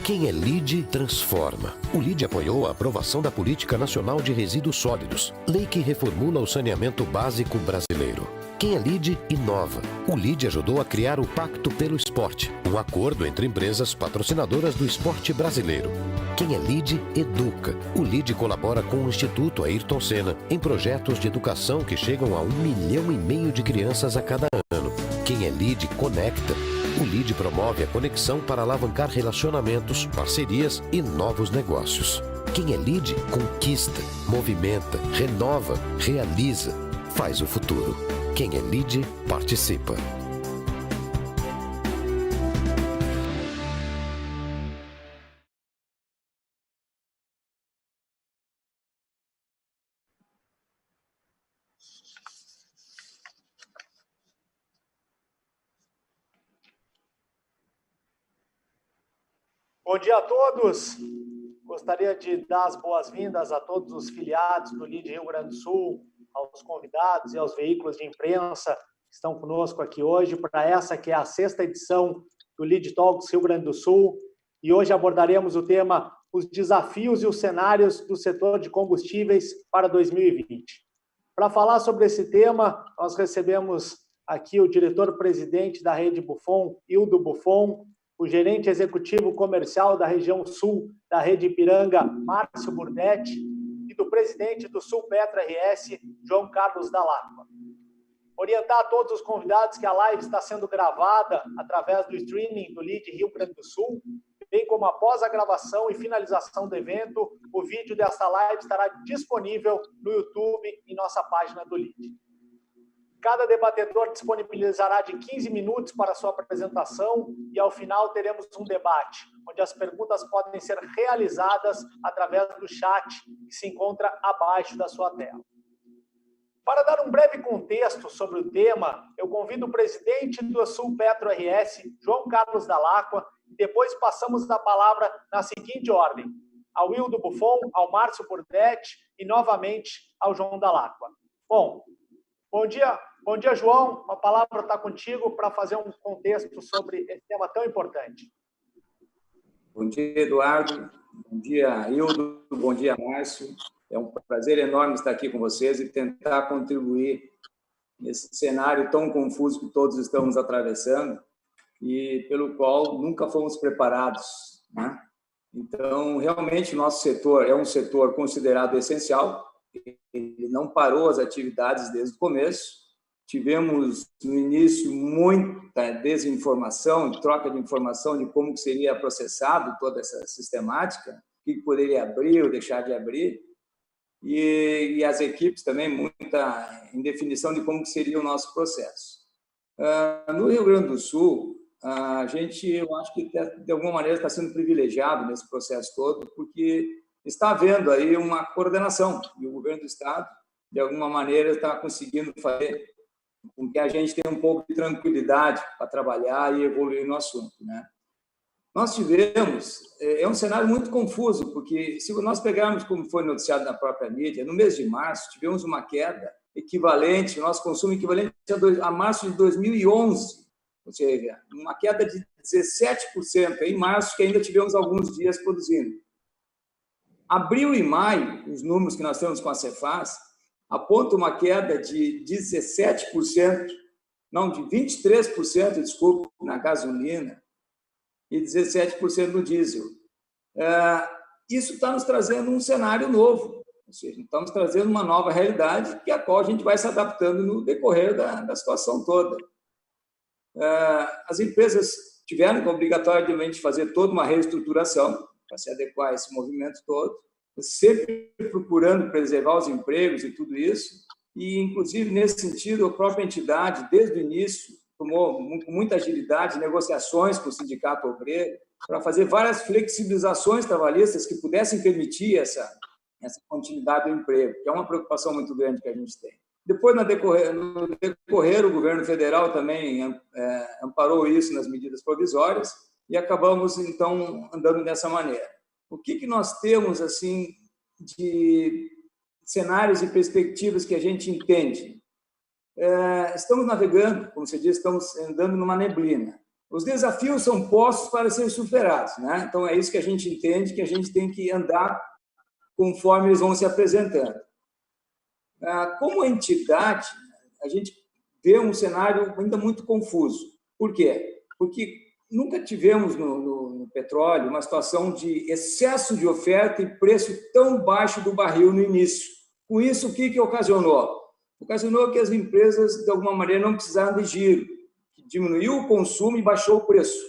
Quem é LIDE transforma. O LIDE apoiou a aprovação da Política Nacional de Resíduos Sólidos, lei que reformula o saneamento básico brasileiro. Quem é LIDE inova. O LIDE ajudou a criar o Pacto pelo Esporte, um acordo entre empresas patrocinadoras do esporte brasileiro. Quem é LIDE educa. O LIDE colabora com o Instituto Ayrton Senna em projetos de educação que chegam a 1,5 milhão de crianças a cada ano. Quem é LIDE conecta. O LIDE promove a conexão para alavancar relacionamentos, parcerias e novos negócios. Quem é LIDE conquista, movimenta, renova, realiza, faz o futuro. Quem é LIDE participa. Bom dia a todos. Gostaria de dar as boas-vindas a todos os filiados do LIDE Rio Grande do Sul, aos convidados e aos veículos de imprensa que estão conosco aqui hoje para essa que é a 6ª edição do LIDE Talks Rio Grande do Sul. E hoje abordaremos o tema os desafios e os cenários do setor de combustíveis para 2020. Para falar sobre esse tema, nós recebemos aqui o diretor-presidente da Rede Buffon, Hildo Buffon, o gerente executivo comercial da região sul da Rede Ipiranga, Márcio Burdetti, e do presidente do Sulpetro RS, João Carlos Dall'Acqua. Orientar a todos os convidados que a live está sendo gravada através do streaming do LIDE Rio Grande do Sul, bem como após a gravação e finalização do evento, o vídeo desta live estará disponível no YouTube em nossa página do LIDE. Cada debatedor disponibilizará de 15 minutos para a sua apresentação e, ao final, teremos um debate, onde as perguntas podem ser realizadas através do chat que se encontra abaixo da sua tela. Para dar um breve contexto sobre o tema, eu convido o presidente do Sulpetro RS, João Carlos Dall'Acqua, e depois passamos a palavra na seguinte ordem: ao Hildo Buffon, ao Márcio Burdetti e, novamente, ao João Dall'Acqua. Bom dia, João. A palavra está contigo para fazer um contexto sobre esse tema tão importante. Bom dia, Eduardo. Bom dia, Hildo. Bom dia, Márcio. É um prazer enorme estar aqui com vocês e tentar contribuir nesse cenário tão confuso que todos estamos atravessando e pelo qual nunca fomos preparados, né? Então, realmente, o nosso setor é um setor considerado essencial. Ele não parou as atividades desde o começo. Tivemos, no início, muita desinformação, troca de informação de como seria processado toda essa sistemática, o que poderia abrir ou deixar de abrir, e as equipes também, muita indefinição de como seria o nosso processo. No Rio Grande do Sul, a gente, eu acho que, de alguma maneira, está sendo privilegiado nesse processo todo, porque está havendo aí uma coordenação, e o governo do Estado, de alguma maneira, está conseguindo fazer com que a gente tenha um pouco de tranquilidade para trabalhar e evoluir no assunto, né? Nós tivemos, é um cenário muito confuso, porque se nós pegarmos como foi noticiado na própria mídia, no mês de março tivemos uma queda equivalente, nosso consumo equivalente a março de 2011, ou seja, uma queda de 17%, em março, que ainda tivemos alguns dias produzindo. Abril e maio, os números que nós temos com a Cefaz, apontam uma queda de 17%, não, de 23%, desculpe, na gasolina e 17% no diesel. Isso está nos trazendo um cenário novo, ou seja, estamos trazendo uma nova realidade que a qual a gente vai se adaptando no decorrer da situação toda. As empresas tiveram que obrigatoriamente fazer toda uma reestruturação para se adequar a esse movimento todo, sempre procurando preservar os empregos e tudo isso, e, inclusive, nesse sentido, a própria entidade, desde o início, tomou com muita agilidade negociações com o Sindicato Obreiro para fazer várias flexibilizações trabalhistas que pudessem permitir essa continuidade do emprego, que é uma preocupação muito grande que a gente tem. Depois, no decorrer, o governo federal também amparou isso nas medidas provisórias e acabamos, então, andando dessa maneira. O que nós temos, assim, de cenários e perspectivas que a gente entende? Estamos navegando, como você disse, estamos andando numa neblina. Os desafios são postos para serem superados, né? Então, é isso que a gente entende, que a gente tem que andar conforme eles vão se apresentando. Como entidade, a gente vê um cenário ainda muito confuso. Por quê? Porque nunca tivemos no petróleo uma situação de excesso de oferta e preço tão baixo do barril no início. Com isso, o que ocasionou? Ocasionou que as empresas, de alguma maneira, não precisaram de giro, diminuiu o consumo e baixou o preço.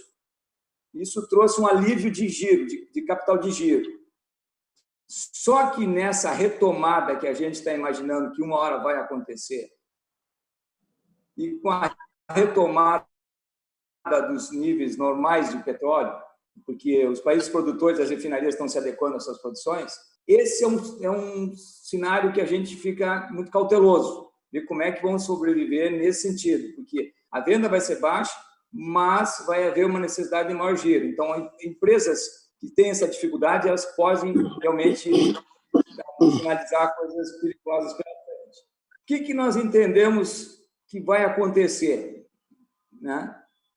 Isso trouxe um alívio de giro, de capital de giro. Só que nessa retomada que a gente está imaginando que uma hora vai acontecer, e com a retomada dos níveis normais de petróleo, porque os países produtores, as refinarias estão se adequando às suas produções, esse é um cenário que a gente fica muito cauteloso, ver como é que vão sobreviver nesse sentido, porque a venda vai ser baixa, mas vai haver uma necessidade de maior giro. Então, empresas que têm essa dificuldade, elas podem realmente finalizar coisas perigosas pela frente. O que nós entendemos que vai acontecer? Né?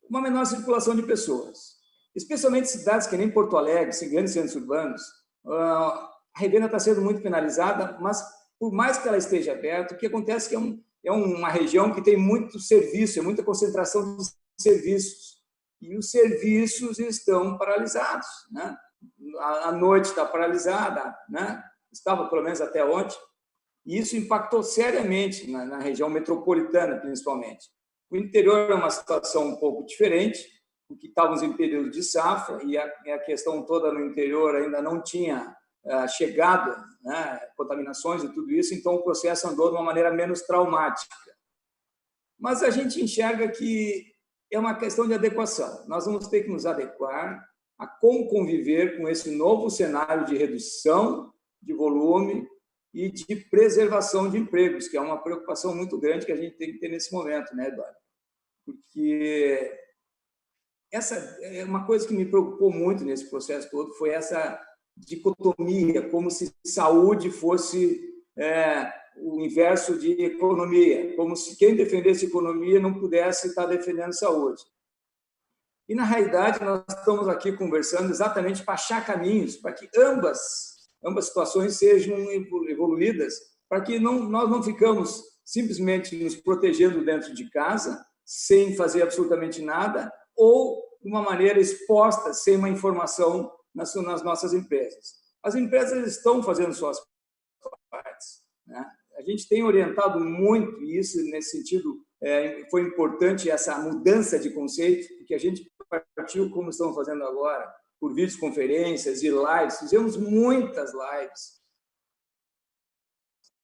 Uma menor circulação de pessoas, especialmente cidades que nem Porto Alegre, grandes centros urbanos. A revenda está sendo muito penalizada, mas por mais que ela esteja aberta, o que acontece é que é uma região que tem muito serviço, é muita concentração de serviços, e os serviços estão paralisados, né? A noite está paralisada, né? Estava pelo menos até ontem, e isso impactou seriamente na região metropolitana, principalmente. O interior é uma situação um pouco diferente, porque estávamos em período de safra, e a questão toda no interior ainda não tinha chegado, né, contaminações e tudo isso, então o processo andou de uma maneira menos traumática. Mas a gente enxerga que é uma questão de adequação. Nós vamos ter que nos adequar a como conviver com esse novo cenário de redução de volume e de preservação de empregos, que é uma preocupação muito grande que a gente tem que ter nesse momento, né, Eduardo? Porque essa é uma coisa que me preocupou muito nesse processo todo, foi essa dicotomia, como se saúde fosse o inverso de economia, como se quem defendesse economia não pudesse estar defendendo saúde. E, na realidade, nós estamos aqui conversando exatamente para achar caminhos, para que ambas situações sejam evoluídas, para que nós não ficamos simplesmente nos protegendo dentro de casa, sem fazer absolutamente nada, ou de uma maneira exposta, sem uma informação nas nossas empresas. As empresas estão fazendo suas partes, né? A gente tem orientado muito, e isso, nesse sentido, foi importante essa mudança de conceito, que a gente partiu, como estamos fazendo agora, por videoconferências e lives. Fizemos muitas lives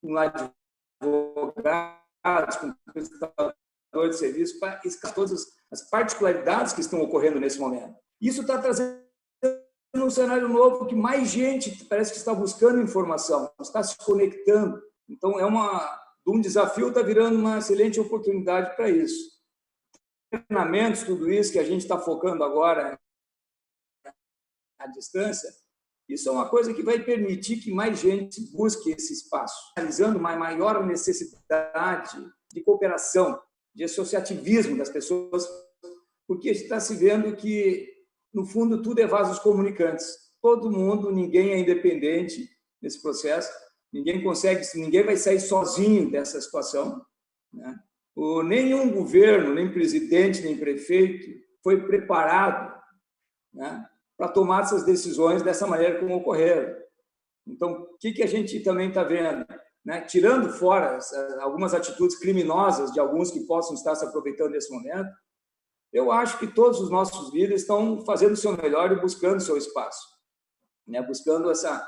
com advogados, com prestadores de serviço, para explicar todas as particularidades que estão ocorrendo nesse momento. Isso está trazendo um cenário novo que mais gente parece que está buscando informação, está se conectando. Então, um desafio está virando uma excelente oportunidade para isso. Treinamentos, tudo isso que a gente está focando agora à distância, isso é uma coisa que vai permitir que mais gente busque esse espaço, realizando uma maior necessidade de cooperação, de associativismo das pessoas, porque está se vendo que, no fundo, tudo é vasos comunicantes. Todo mundo, ninguém é independente nesse processo, ninguém vai sair sozinho dessa situação, né? Nenhum governo, nem presidente, nem prefeito foi preparado, né, para tomar essas decisões dessa maneira como ocorreram. Então, o que a gente também está vendo? Né? Tirando fora algumas atitudes criminosas de alguns que possam estar se aproveitando desse momento, eu acho que todos os nossos líderes estão fazendo o seu melhor e buscando o seu espaço, né? Buscando essa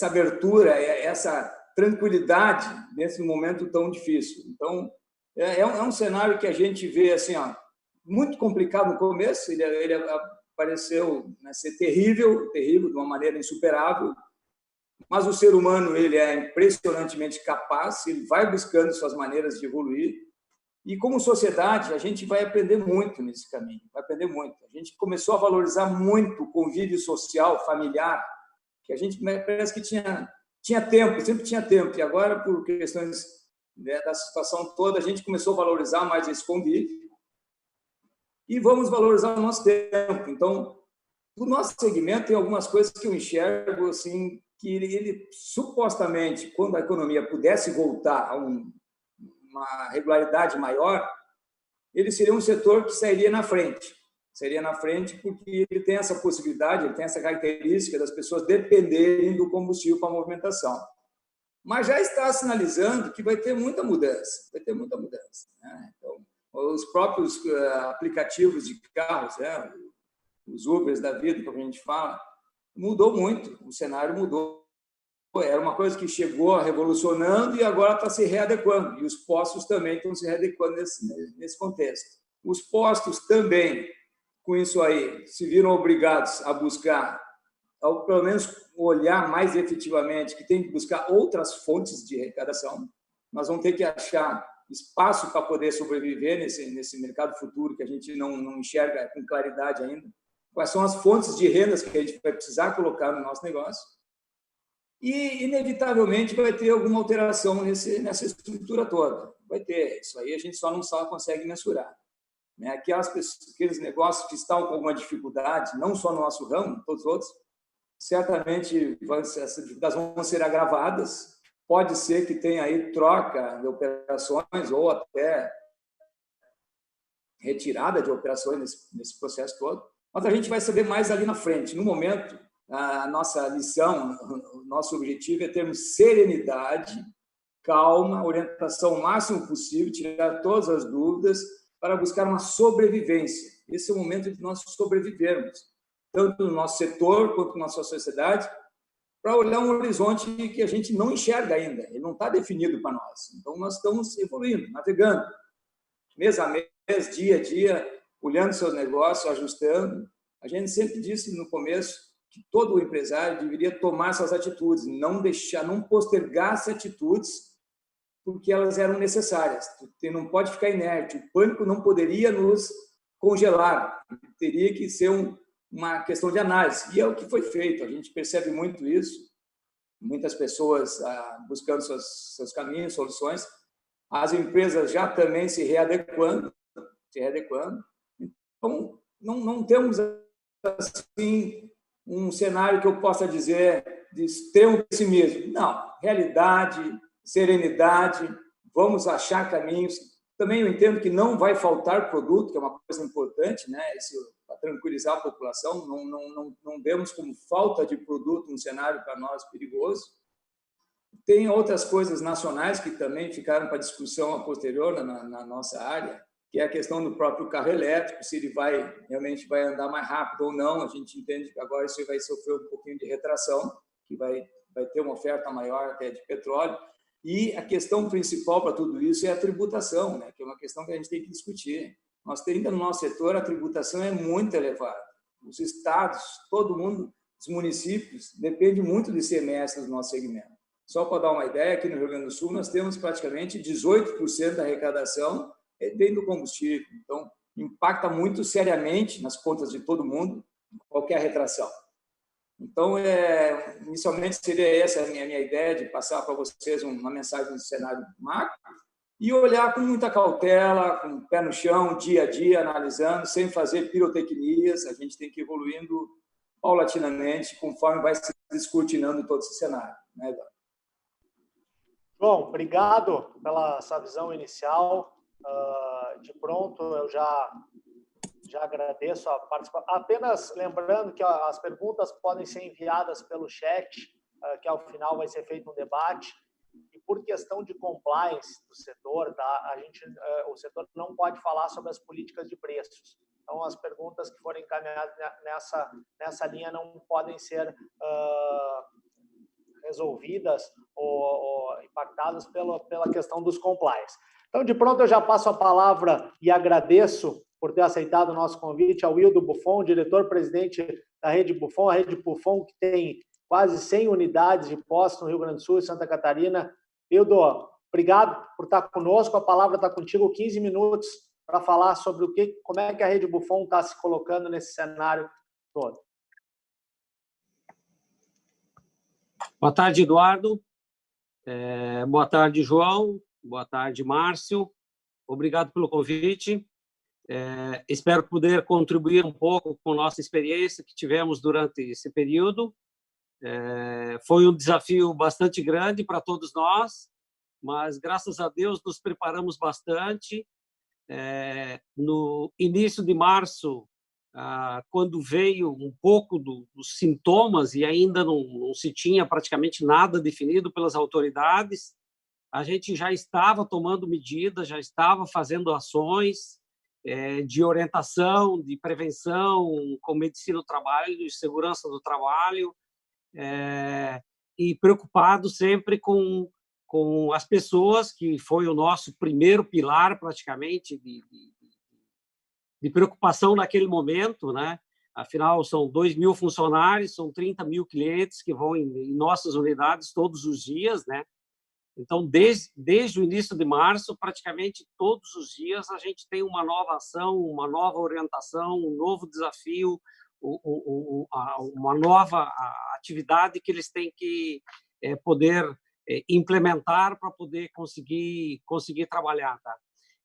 abertura, essa tranquilidade nesse momento tão difícil. Então, é um cenário que a gente vê assim, muito complicado no começo, ele pareceu, né, ser terrível, de uma maneira insuperável, mas o ser humano ele é impressionantemente capaz, ele vai buscando suas maneiras de evoluir, e como sociedade a gente vai aprender muito nesse caminho, vai aprender muito. A gente começou a valorizar muito o convívio social, familiar, que a gente parece que tinha tempo, sempre tinha tempo, e agora, por questões, né, da situação toda, a gente começou a valorizar mais esse convívio. e vamos valorizar o nosso tempo. Então, o nosso segmento tem algumas coisas que eu enxergo assim, que ele supostamente, quando a economia pudesse voltar a uma regularidade maior, ele seria um setor que sairia na frente. Seria na frente porque ele tem essa possibilidade, ele tem essa característica das pessoas dependerem do combustível para a movimentação. Mas já está sinalizando que vai ter muita mudança, né? Então, os próprios aplicativos de carros, né? Os Ubers da vida, como a gente fala, mudou muito, o cenário mudou. Era uma coisa que chegou revolucionando e agora está se readequando, e os postos também estão se readequando nesse contexto. Os postos também, com isso aí, se viram obrigados a buscar, ao pelo menos olhar mais efetivamente, que tem que buscar outras fontes de arrecadação. Nós vamos ter que achar espaço para poder sobreviver nesse mercado futuro que a gente não enxerga com claridade ainda. Quais são as fontes de rendas que a gente vai precisar colocar no nosso negócio? E, inevitavelmente, vai ter alguma alteração nessa estrutura toda. Vai ter. Isso aí a gente só consegue mensurar. Né? Aqueles negócios que estão com alguma dificuldade, não só no nosso ramo, todos os outros, certamente essas dificuldades vão ser agravadas. Pode ser que tenha aí troca de operações ou até retirada de operações nesse processo todo. Mas a gente vai saber mais ali na frente. No momento, a nossa lição, o nosso objetivo é termos serenidade, calma, orientação o máximo possível, tirar todas as dúvidas para buscar uma sobrevivência. Esse é o momento de nós sobrevivermos, tanto no nosso setor quanto na nossa sociedade, para olhar um horizonte que a gente não enxerga ainda, ele não está definido para nós. Então, nós estamos evoluindo, navegando, mês a mês, dia a dia, olhando seus negócios, ajustando. A gente sempre disse no começo que todo empresário deveria tomar essas atitudes, não postergar essas atitudes, porque elas eram necessárias. Você não pode ficar inerte. O pânico não poderia nos congelar. Teria que ser uma questão de análise. E é o que foi feito. A gente percebe muito isso. Muitas pessoas buscando seus caminhos, soluções. As empresas já também se readequando. Então, não temos assim um cenário que eu possa dizer de extremo pessimismo. Não. Realidade, serenidade, vamos achar caminhos. Também eu entendo que não vai faltar produto, que é uma coisa importante, né? Para tranquilizar a população, não vemos como falta de produto um cenário para nós perigoso. Tem outras coisas nacionais que também ficaram para discussão a posterior na nossa área, que é a questão do próprio carro elétrico, se ele realmente vai andar mais rápido ou não. A gente entende que agora isso vai sofrer um pouquinho de retração, que vai ter uma oferta maior até de petróleo. E a questão principal para tudo isso é a tributação, né? Que é uma questão que a gente tem que discutir. Nós temos no nosso setor, a tributação é muito elevada. Os estados, todo mundo, os municípios, depende muito do ICMS do nosso segmento. Só para dar uma ideia, aqui no Rio Grande do Sul, nós temos praticamente 18% da arrecadação vem do combustível. Então, impacta muito seriamente nas contas de todo mundo qualquer retração. Então, inicialmente seria essa a minha ideia, de passar para vocês uma mensagem do cenário macro e olhar com muita cautela, com o pé no chão, dia a dia, analisando, sem fazer pirotecnias. A gente tem que ir evoluindo paulatinamente, conforme vai se descortinando todo esse cenário. Né, Eduardo? João, obrigado pela essa visão inicial. De pronto, eu já agradeço a participação. Apenas lembrando que as perguntas podem ser enviadas pelo chat, que ao final vai ser feito um debate. E por questão de compliance do setor, tá? O setor não pode falar sobre as políticas de preços. Então, as perguntas que forem encaminhadas nessa linha não podem ser resolvidas ou impactadas pela questão dos compliance. Então, de pronto, eu já passo a palavra e agradeço por ter aceitado o nosso convite ao Ildo Buffon, diretor-presidente da Rede Buffon, a Rede Buffon que tem quase 100 unidades de postos no Rio Grande do Sul e Santa Catarina. Ildo, obrigado por estar conosco, a palavra está contigo, 15 minutos para falar sobre como é que a Rede Buffon está se colocando nesse cenário todo. Boa tarde, Eduardo. Boa tarde, João. Boa tarde, Márcio. Obrigado pelo convite. Espero poder contribuir um pouco com a nossa experiência que tivemos durante esse período. Foi um desafio bastante grande para todos nós, mas, graças a Deus, nos preparamos bastante. No início de março, quando veio um pouco dos sintomas e ainda não se tinha praticamente nada definido pelas autoridades, a gente já estava tomando medidas, já estava fazendo ações de orientação, de prevenção, com medicina do trabalho, e segurança do trabalho, e preocupado sempre com as pessoas, que foi o nosso primeiro pilar, praticamente, de preocupação naquele momento, né? Afinal, são 2.000 funcionários, são 30.000 clientes que vão em nossas unidades todos os dias, né? Então, desde o início de março, praticamente todos os dias, a gente tem uma nova ação, uma nova orientação, um novo desafio, uma nova atividade que eles têm que poder implementar para poder conseguir trabalhar. Tá?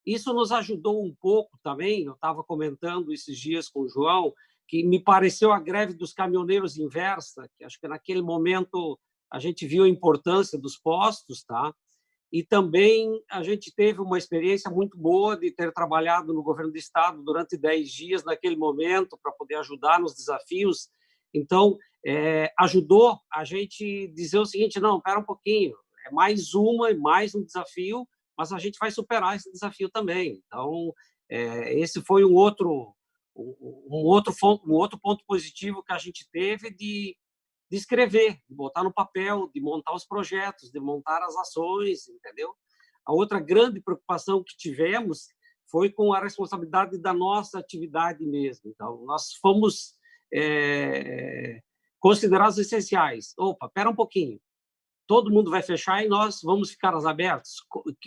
Isso nos ajudou um pouco também. Eu estava comentando esses dias com o João, que me pareceu a greve dos caminhoneiros inversa, que acho que naquele momento a gente viu a importância dos postos, tá? E também a gente teve uma experiência muito boa de ter trabalhado no governo do estado durante 10 dias naquele momento para poder ajudar nos desafios. Então, ajudou a gente dizer o seguinte: não, espera um pouquinho, é mais um desafio, mas a gente vai superar esse desafio também. Então, esse foi um outro ponto positivo que a gente teve de escrever, de botar no papel, de montar os projetos, de montar as ações, entendeu? A outra grande preocupação que tivemos foi com a responsabilidade da nossa atividade mesmo. Então, nós fomos considerados essenciais. Opa, espera um pouquinho. Todo mundo vai fechar e nós vamos ficar abertos.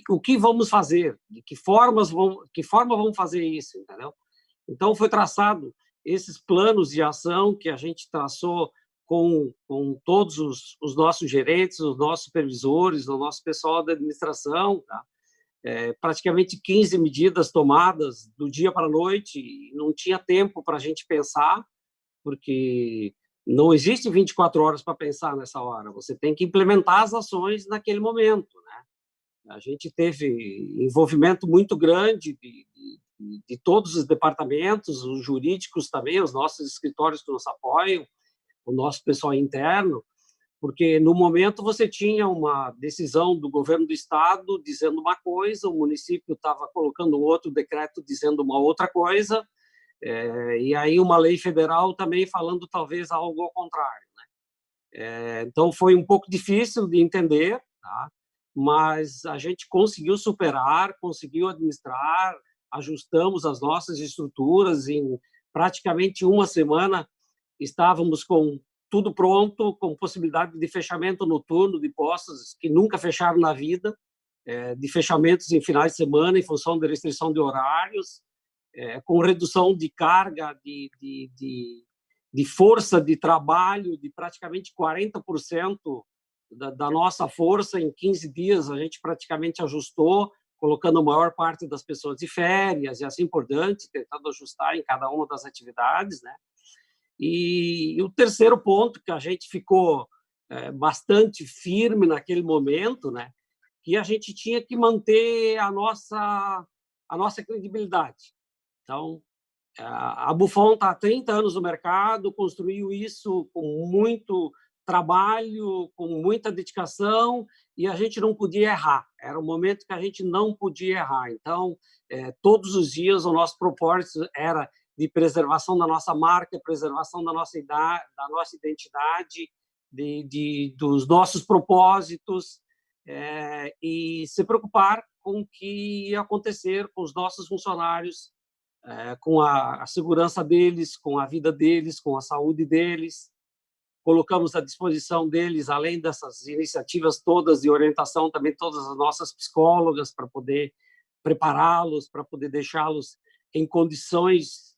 O que vamos fazer? De que forma vamos fazer isso, entendeu? Então, foi traçado esses planos de ação que a gente traçou com todos os nossos gerentes, os nossos supervisores, o nosso pessoal da administração, tá? Praticamente 15 medidas tomadas do dia para a noite, e não tinha tempo para a gente pensar, porque não existe 24 horas para pensar nessa hora, você tem que implementar as ações naquele momento, né? A gente teve envolvimento muito grande de todos os departamentos, os jurídicos também, os nossos escritórios que nos apoiam, o nosso pessoal interno, porque no momento você tinha uma decisão do governo do estado dizendo uma coisa, o município estava colocando um outro decreto dizendo uma outra coisa, e aí uma lei federal também falando talvez algo ao contrário, né? Então foi um pouco difícil de entender, tá? Mas a gente conseguiu superar, conseguiu administrar, ajustamos as nossas estruturas. Em praticamente uma semana estávamos com tudo pronto, com possibilidade de fechamento noturno de postos que nunca fecharam na vida, de fechamentos em finais de semana em função da restrição de horários, com redução de carga, de força de trabalho de praticamente 40% da nossa força. Em 15 dias a gente praticamente ajustou, colocando a maior parte das pessoas de férias e assim por diante, tentando ajustar em cada uma das atividades, né? E o terceiro ponto, que a gente ficou bastante firme naquele momento, né, que a gente tinha que manter a nossa credibilidade. Então, a Buffon está há 30 anos no mercado, construiu isso com muito trabalho, com muita dedicação, e a gente não podia errar. Era um momento que a gente não podia errar. Então, todos os dias, o nosso propósito era de preservação da nossa marca, preservação da nossa identidade, dos nossos propósitos, e se preocupar com o que ia acontecer com os nossos funcionários, com a segurança deles, com a vida deles, com a saúde deles. Colocamos à disposição deles, além dessas iniciativas todas de orientação, também todas as nossas psicólogas para poder prepará-los, para poder deixá-los em condições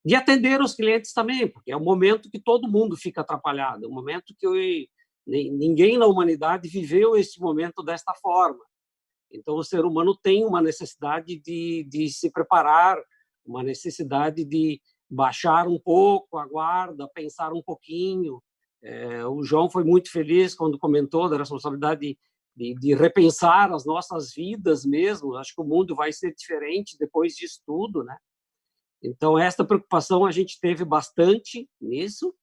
de atender os clientes também, porque é um momento que todo mundo fica atrapalhado, é um momento que ninguém na humanidade viveu esse momento desta forma. Então, o ser humano tem uma necessidade de se preparar, uma necessidade de baixar um pouco a guarda, pensar um pouquinho. O João foi muito feliz quando comentou da responsabilidade de repensar as nossas vidas mesmo. Acho que o mundo vai ser diferente depois disso tudo, né? Então, esta preocupação a gente teve bastante nisso,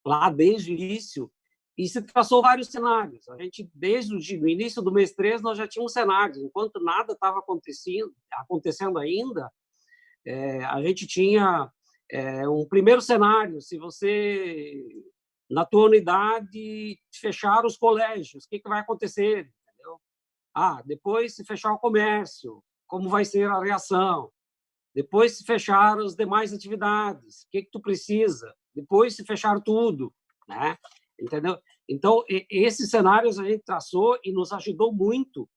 lá desde o início, e se traçou vários cenários. A gente, desde o início do mês 3, nós já tínhamos cenários. Enquanto nada estava acontecendo ainda, a gente tinha um primeiro cenário. Se você, na tua unidade, fechar os colégios, o que vai acontecer? Entendeu? Depois, se fechar o comércio, como vai ser a reação? Depois, se fechar as demais atividades, o que tu precisa? Depois, se fechar tudo, né? Entendeu? Então, esses cenários a gente traçou e nos ajudou muito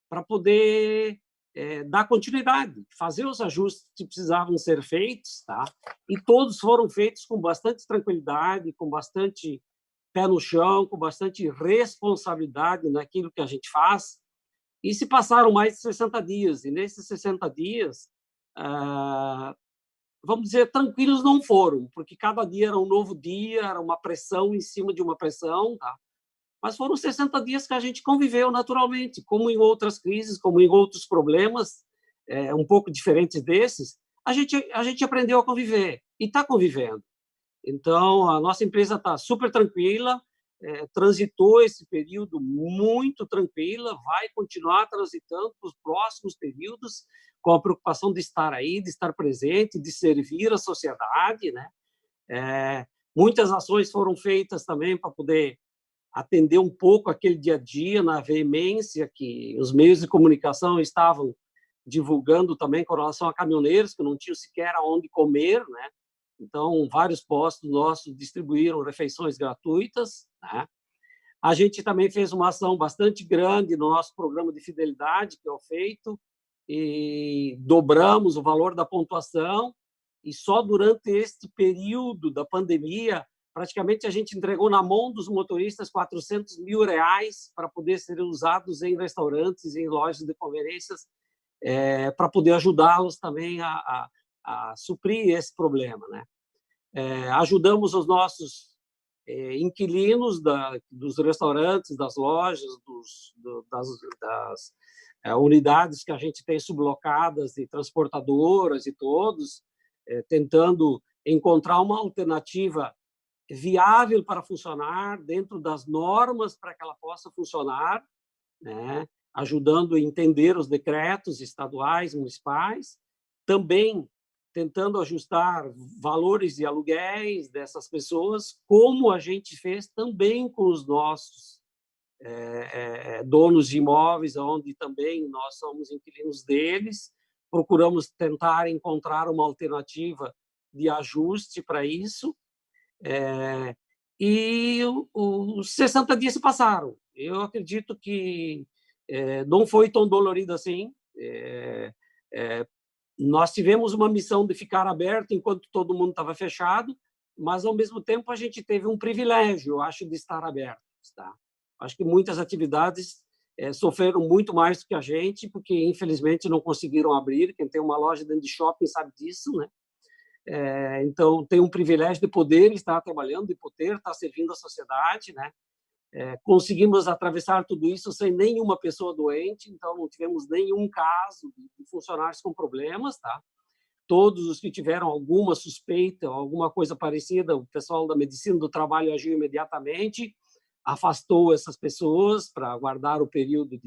para poder dar continuidade, fazer os ajustes que precisavam ser feitos, tá? E todos foram feitos com bastante tranquilidade, com bastante pé no chão, com bastante responsabilidade naquilo que a gente faz. E se passaram mais de 60 dias, e nesses 60 dias, vamos dizer, tranquilos não foram, porque cada dia era um novo dia, era uma pressão em cima de uma pressão, tá? Mas foram 60 dias que a gente conviveu naturalmente, como em outras crises, como em outros problemas, um pouco diferentes desses, a gente aprendeu a conviver, e está convivendo. Então, a nossa empresa está super tranquila, transitou esse período muito tranquila, vai continuar transitando para os próximos períodos, com a preocupação de estar aí, de estar presente, de servir a sociedade, né? Muitas ações foram feitas também para poder atender um pouco aquele dia a dia, na veemência que os meios de comunicação estavam divulgando também com relação a caminhoneiros que não tinham sequer aonde comer, né? Então, vários postos nossos distribuíram refeições gratuitas, né? A gente também fez uma ação bastante grande no nosso programa de fidelidade, que é o Feito, e dobramos o valor da pontuação, e só durante este período da pandemia, praticamente a gente entregou na mão dos motoristas R$400 mil para poder serem usados em restaurantes, em lojas de conveniências, para poder ajudá-los também a suprir esse problema, né? Ajudamos os nossos inquilinos dos restaurantes, das lojas, das unidades que a gente tem sublocadas e transportadoras e todos, tentando encontrar uma alternativa viável para funcionar dentro das normas para que ela possa funcionar, né? Ajudando a entender os decretos estaduais, municipais, também tentando ajustar valores de aluguéis dessas pessoas, como a gente fez também com os nossos donos de imóveis, onde também nós somos inquilinos deles, procuramos tentar encontrar uma alternativa de ajuste para isso, e os 60 dias se passaram. Eu acredito que não foi tão dolorido assim. Nós tivemos uma missão de ficar aberto enquanto todo mundo estava fechado, mas, ao mesmo tempo, a gente teve um privilégio, eu acho, de estar aberto. Tá? Acho que muitas atividades sofreram muito mais do que a gente, porque, infelizmente, não conseguiram abrir. Quem tem uma loja dentro de shopping sabe disso, né? Então, tem um privilégio de poder estar trabalhando, de poder estar servindo a sociedade, né? Conseguimos atravessar tudo isso sem nenhuma pessoa doente, então não tivemos nenhum caso de funcionários com problemas, tá? Todos os que tiveram alguma suspeita, alguma coisa parecida, o pessoal da medicina do trabalho agiu imediatamente, afastou essas pessoas para aguardar o período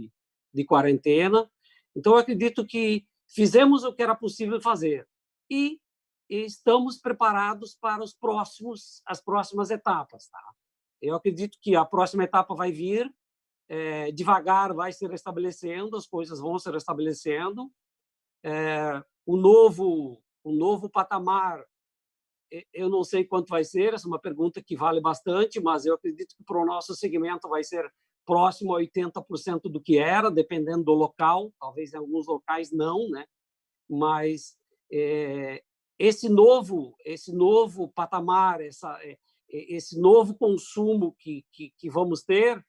de quarentena. Então, eu acredito que fizemos o que era possível fazer e estamos preparados para as próximas etapas, tá? Eu acredito que a próxima etapa vai vir, devagar vai se restabelecendo, as coisas vão se restabelecendo. O novo patamar, eu não sei quanto vai ser, essa é uma pergunta que vale bastante, mas eu acredito que para o nosso segmento vai ser próximo a 80% do que era, dependendo do local, talvez em alguns locais não, né? Mas esse novo patamar, esse novo consumo que vamos ter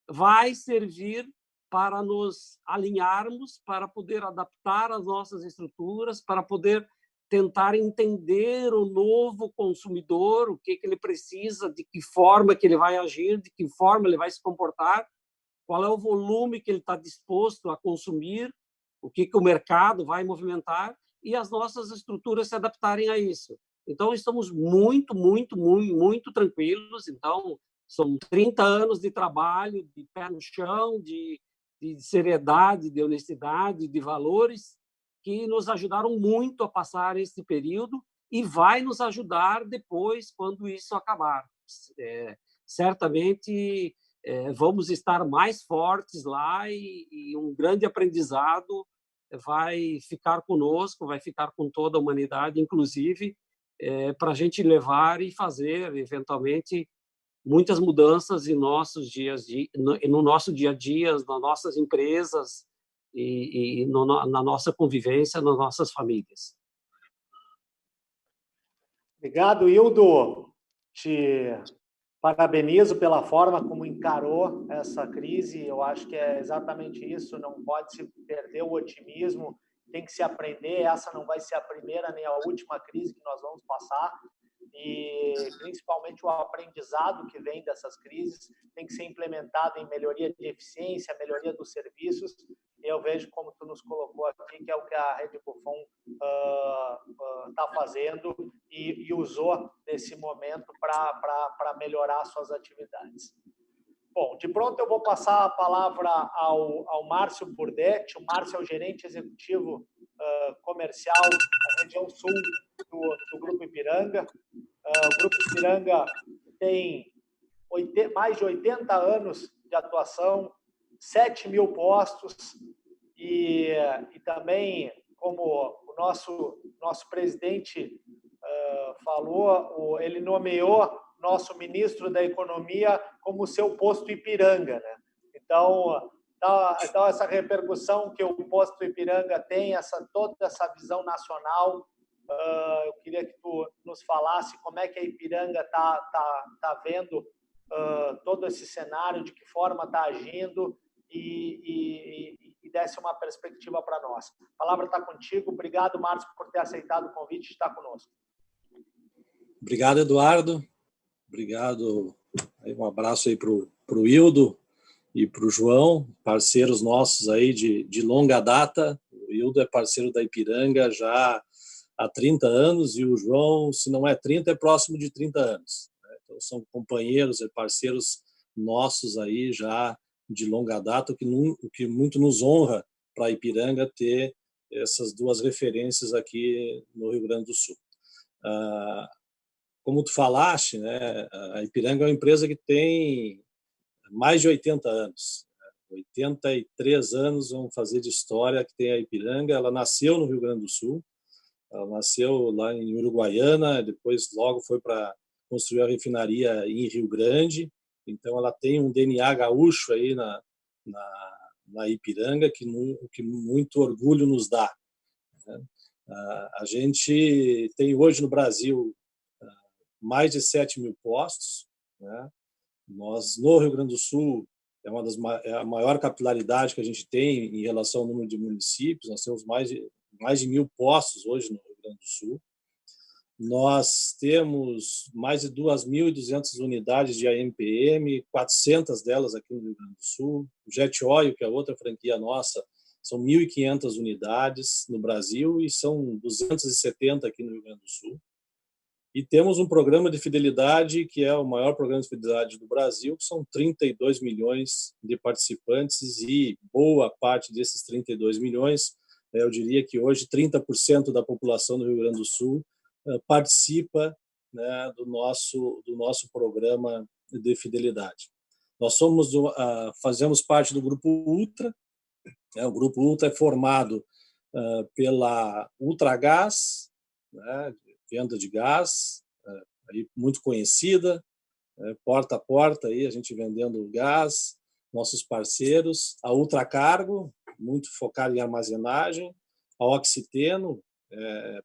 vai servir para nos alinharmos, para poder adaptar as nossas estruturas, para poder tentar entender o novo consumidor, o que ele precisa, de que forma que ele vai agir, de que forma ele vai se comportar, qual é o volume que ele está disposto a consumir, o que o mercado vai movimentar, e as nossas estruturas se adaptarem a isso. Então, estamos muito, muito, muito, muito tranquilos. Então, são 30 anos de trabalho, de pé no chão, de seriedade, de honestidade, de valores, que nos ajudaram muito a passar esse período e vai nos ajudar depois, quando isso acabar. Certamente, vamos estar mais fortes lá e um grande aprendizado vai ficar conosco, vai ficar com toda a humanidade, inclusive, para a gente levar e fazer, eventualmente, muitas mudanças em nossos no nosso dia a dia, nas nossas empresas e na nossa convivência, nas nossas famílias. Obrigado, Hildo. Te parabenizo pela forma como encarou essa crise. Eu acho que é exatamente isso. Não pode se perder o otimismo. Tem que se aprender. Essa não vai ser a primeira nem a última crise que nós vamos passar. E, principalmente, o aprendizado que vem dessas crises tem que ser implementado em melhoria de eficiência, melhoria dos serviços. E eu vejo, como tu nos colocou aqui, que é o que a Rede Bufon está fazendo e usou nesse momento para melhorar suas atividades. Bom, de pronto eu vou passar a palavra ao Márcio Burdetti. O Márcio é o gerente executivo comercial da região sul do Grupo Ipiranga. O Grupo Ipiranga tem mais de 80 anos de atuação, 7 mil postos e também, como o nosso presidente falou, ele nomeou nosso ministro da Economia como seu posto Ipiranga, né? Então, essa repercussão que o posto Ipiranga tem, toda essa visão nacional, eu queria que tu nos falasse como é que a Ipiranga tá vendo todo esse cenário, de que forma está agindo e desse uma perspectiva para nós. A palavra está contigo. Obrigado, Márcio, por ter aceitado o convite de estar conosco. Obrigado, Eduardo. Obrigado. Um abraço aí para o Hildo e para o João, parceiros nossos aí de longa data. O Hildo é parceiro da Ipiranga já há 30 anos e o João, se não é 30, é próximo de 30 anos. Então, são companheiros e parceiros nossos aí já de longa data, o que muito nos honra para a Ipiranga ter essas duas referências aqui no Rio Grande do Sul. Como tu falaste, né, a Ipiranga é uma empresa que tem mais de 80 anos. 83 anos vamos fazer de história que tem a Ipiranga. Ela nasceu no Rio Grande do Sul, ela nasceu lá em Uruguaiana, depois logo foi para construir a refinaria em Rio Grande. Então ela tem um DNA gaúcho aí na Ipiranga que muito orgulho nos dá. A gente tem hoje no Brasil mais de 7 mil postos, né? Nós, no Rio Grande do Sul, é a maior capilaridade que a gente tem em relação ao número de municípios. Nós temos mais de 1.000 postos hoje no Rio Grande do Sul. Nós temos mais de 2.200 unidades de AMPM, 400 delas aqui no Rio Grande do Sul. O Jet Oil, que é outra franquia nossa, são 1.500 unidades no Brasil e são 270 aqui no Rio Grande do Sul. E temos um programa de fidelidade que é o maior programa de fidelidade do Brasil, que são 32 milhões de participantes e boa parte desses 32 milhões, eu diria que hoje 30% da população do Rio Grande do Sul participa, né, do nosso programa de fidelidade. Nós fazemos parte do Grupo Ultra. O Grupo Ultra é formado pela Ultragás, né, venda de gás, aí muito conhecida, porta a porta, aí a gente vendendo gás, nossos parceiros, a Ultracargo, muito focada em armazenagem, a Oxiteno,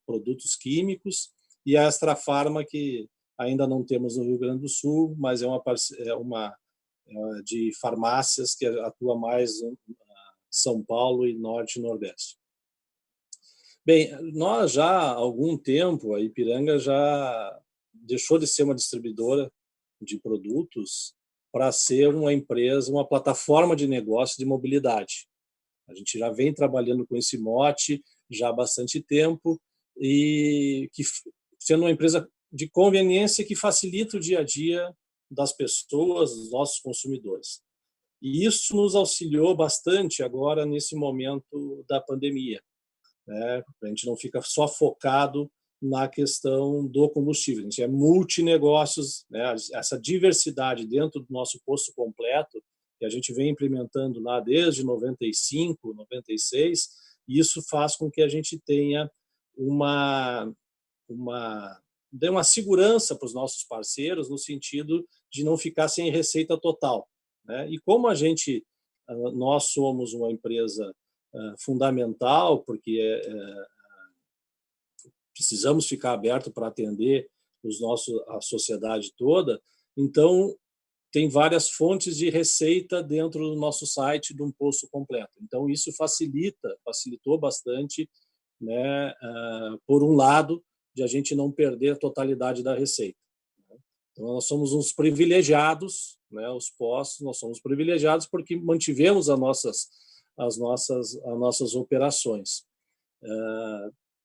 produtos químicos, e a Extra Farma, que ainda não temos no Rio Grande do Sul, mas é de farmácias que atua mais em São Paulo e Norte e Nordeste. Bem, nós já há algum tempo, a Ipiranga já deixou de ser uma distribuidora de produtos para ser uma empresa, uma plataforma de negócio de mobilidade. A gente já vem trabalhando com esse mote já há bastante tempo e que sendo uma empresa de conveniência que facilita o dia a dia das pessoas, dos nossos consumidores. E isso nos auxiliou bastante agora nesse momento da pandemia, né? A gente não fica só focado na questão do combustível, a gente é multinegócios, né? Essa diversidade dentro do nosso posto completo, que a gente vem implementando lá desde 95, 96, e isso faz com que a gente tenha dê uma segurança para os nossos parceiros no sentido de não ficar sem receita total, né? E como nós somos uma empresa fundamental, porque precisamos ficar aberto para atender a sociedade toda, então tem várias fontes de receita dentro do nosso site de um posto completo. Então isso facilitou bastante, né, por um lado, de a gente não perder a totalidade da receita. Então, nós somos uns privilegiados, né, os postos, nós somos privilegiados porque mantivemos as nossas operações.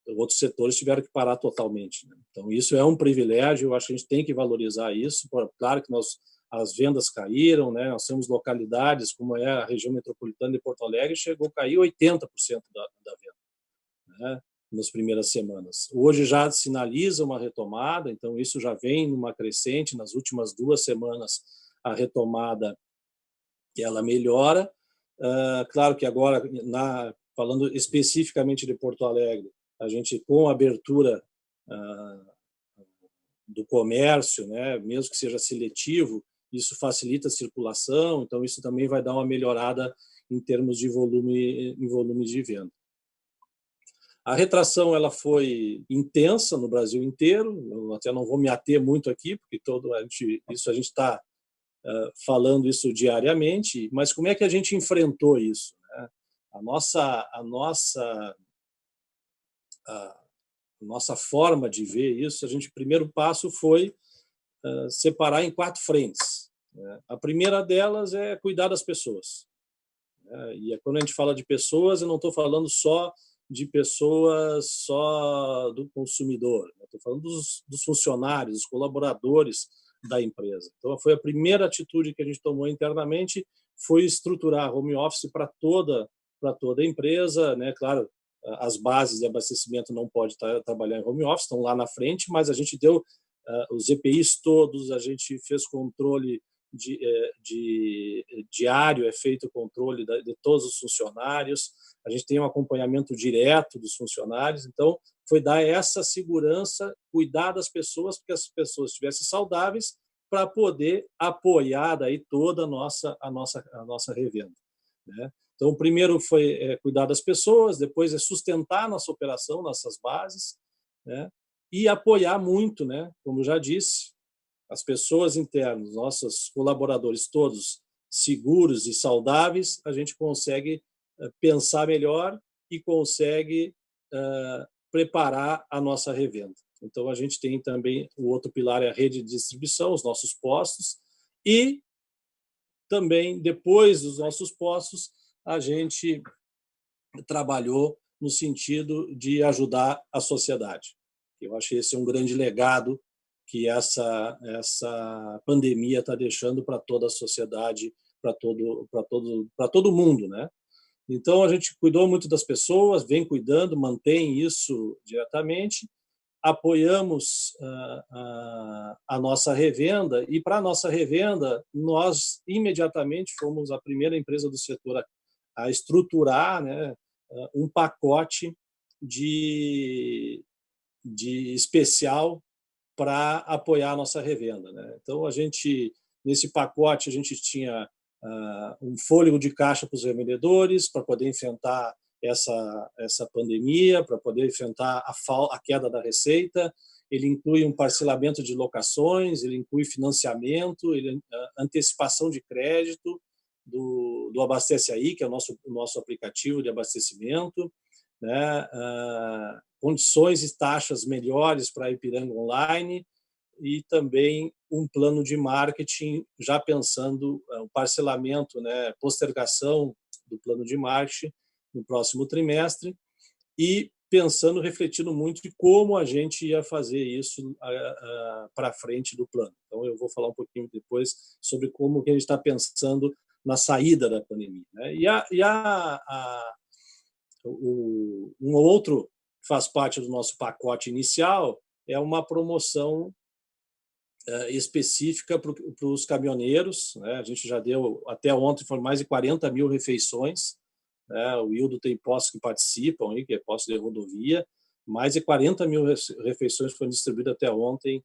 Outros setores tiveram que parar totalmente, né? Então, isso é um privilégio, eu acho que a gente tem que valorizar isso. Claro que as vendas caíram, né? Nós temos localidades, como é a região metropolitana de Porto Alegre, chegou a cair 80% da venda, né, nas primeiras semanas. Hoje já sinaliza uma retomada, então isso já vem numa crescente. Nas últimas 2 semanas, a retomada ela melhora. Claro que agora, falando especificamente de Porto Alegre, a gente, com a abertura do comércio, né, mesmo que seja seletivo, isso facilita a circulação, então isso também vai dar uma melhorada em termos de volume de venda. A retração ela foi intensa no Brasil inteiro, eu até não vou me ater muito aqui, porque a gente está falando isso diariamente, mas como é que a gente enfrentou isso, né? A nossa forma de ver isso, o primeiro passo foi separar em 4 frentes, né? A primeira delas é cuidar das pessoas, né? E quando a gente fala de pessoas, eu não estou falando só de pessoas do consumidor, estou falando dos funcionários, dos colaboradores da empresa. Então, foi a primeira atitude que a gente tomou internamente, foi estruturar home office para toda a empresa, né? Claro, as bases de abastecimento não podem trabalhar em home office, estão lá na frente, mas a gente deu os EPIs todos, a gente fez controle diário, é feito o controle de todos os funcionários, a gente tem um acompanhamento direto dos funcionários, então foi dar essa segurança, cuidar das pessoas, porque as pessoas estivessem saudáveis para poder apoiar daí toda a nossa revenda, né? Então, o primeiro foi cuidar das pessoas, depois é sustentar a nossa operação, nossas bases, né? E apoiar muito, né? Como eu já disse, as pessoas internas, nossos colaboradores todos seguros e saudáveis, a gente consegue pensar melhor e consegue preparar a nossa revenda. Então, a gente tem também o outro pilar, é a rede de distribuição, os nossos postos, e também, depois dos nossos postos, a gente trabalhou no sentido de ajudar a sociedade. Eu acho que esse é um grande legado que essa pandemia está deixando para toda a sociedade, para todo mundo, né? Então, a gente cuidou muito das pessoas, vem cuidando, mantém isso diretamente, apoiamos a nossa revenda, e para a nossa revenda, nós imediatamente fomos a primeira empresa do setor a estruturar, né, um pacote de especial para apoiar a nossa revenda, né? Então, nesse pacote, a gente tinha um fôlego de caixa para os revendedores, para poder enfrentar essa pandemia, para poder enfrentar a queda da receita. ele inclui um parcelamento de locações, ele inclui financiamento, antecipação de crédito do Abastece Aí, que é o nosso aplicativo de abastecimento, né? Condições e taxas melhores para a Ipiranga Online e também um plano de marketing, já pensando o parcelamento, né? Postergação do plano de marketing no próximo trimestre e pensando, refletindo muito de como a gente ia fazer isso para frente do plano. Então, eu vou falar um pouquinho depois sobre como que a gente está pensando na saída da pandemia, né? Um outro que faz parte do nosso pacote inicial é uma promoção específica para os caminhoneiros, né? A gente já deu, até ontem, foram mais de 40 mil refeições, né? O Hildo tem postos que participam, aí, que é posto de rodovia, mais de 40 mil refeições foram distribuídas até ontem,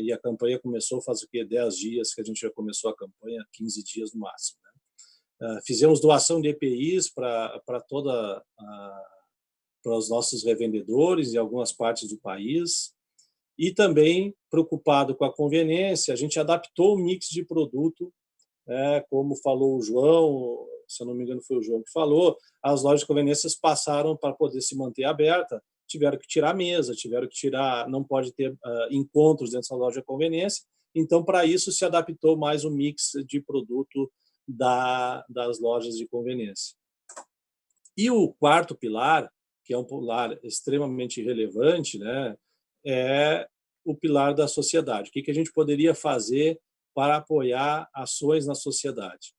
e a campanha começou faz o quê? 10 dias que a gente já começou a campanha, 15 dias no máximo, né? Fizemos doação de EPIs para os nossos revendedores em algumas partes do país. E também, preocupado com a conveniência, a gente adaptou o mix de produto, como falou o João, se eu não me engano foi o João que falou, as lojas de conveniências passaram para poder se manter aberta, tiveram que tirar mesa, tiveram que tirar, não pode ter encontros dentro da loja de conveniência, então para isso se adaptou mais o mix de produto das lojas de conveniência. E o quarto pilar, que é um pilar extremamente relevante, né, é o pilar da sociedade. O que a gente poderia fazer para apoiar ações na sociedade?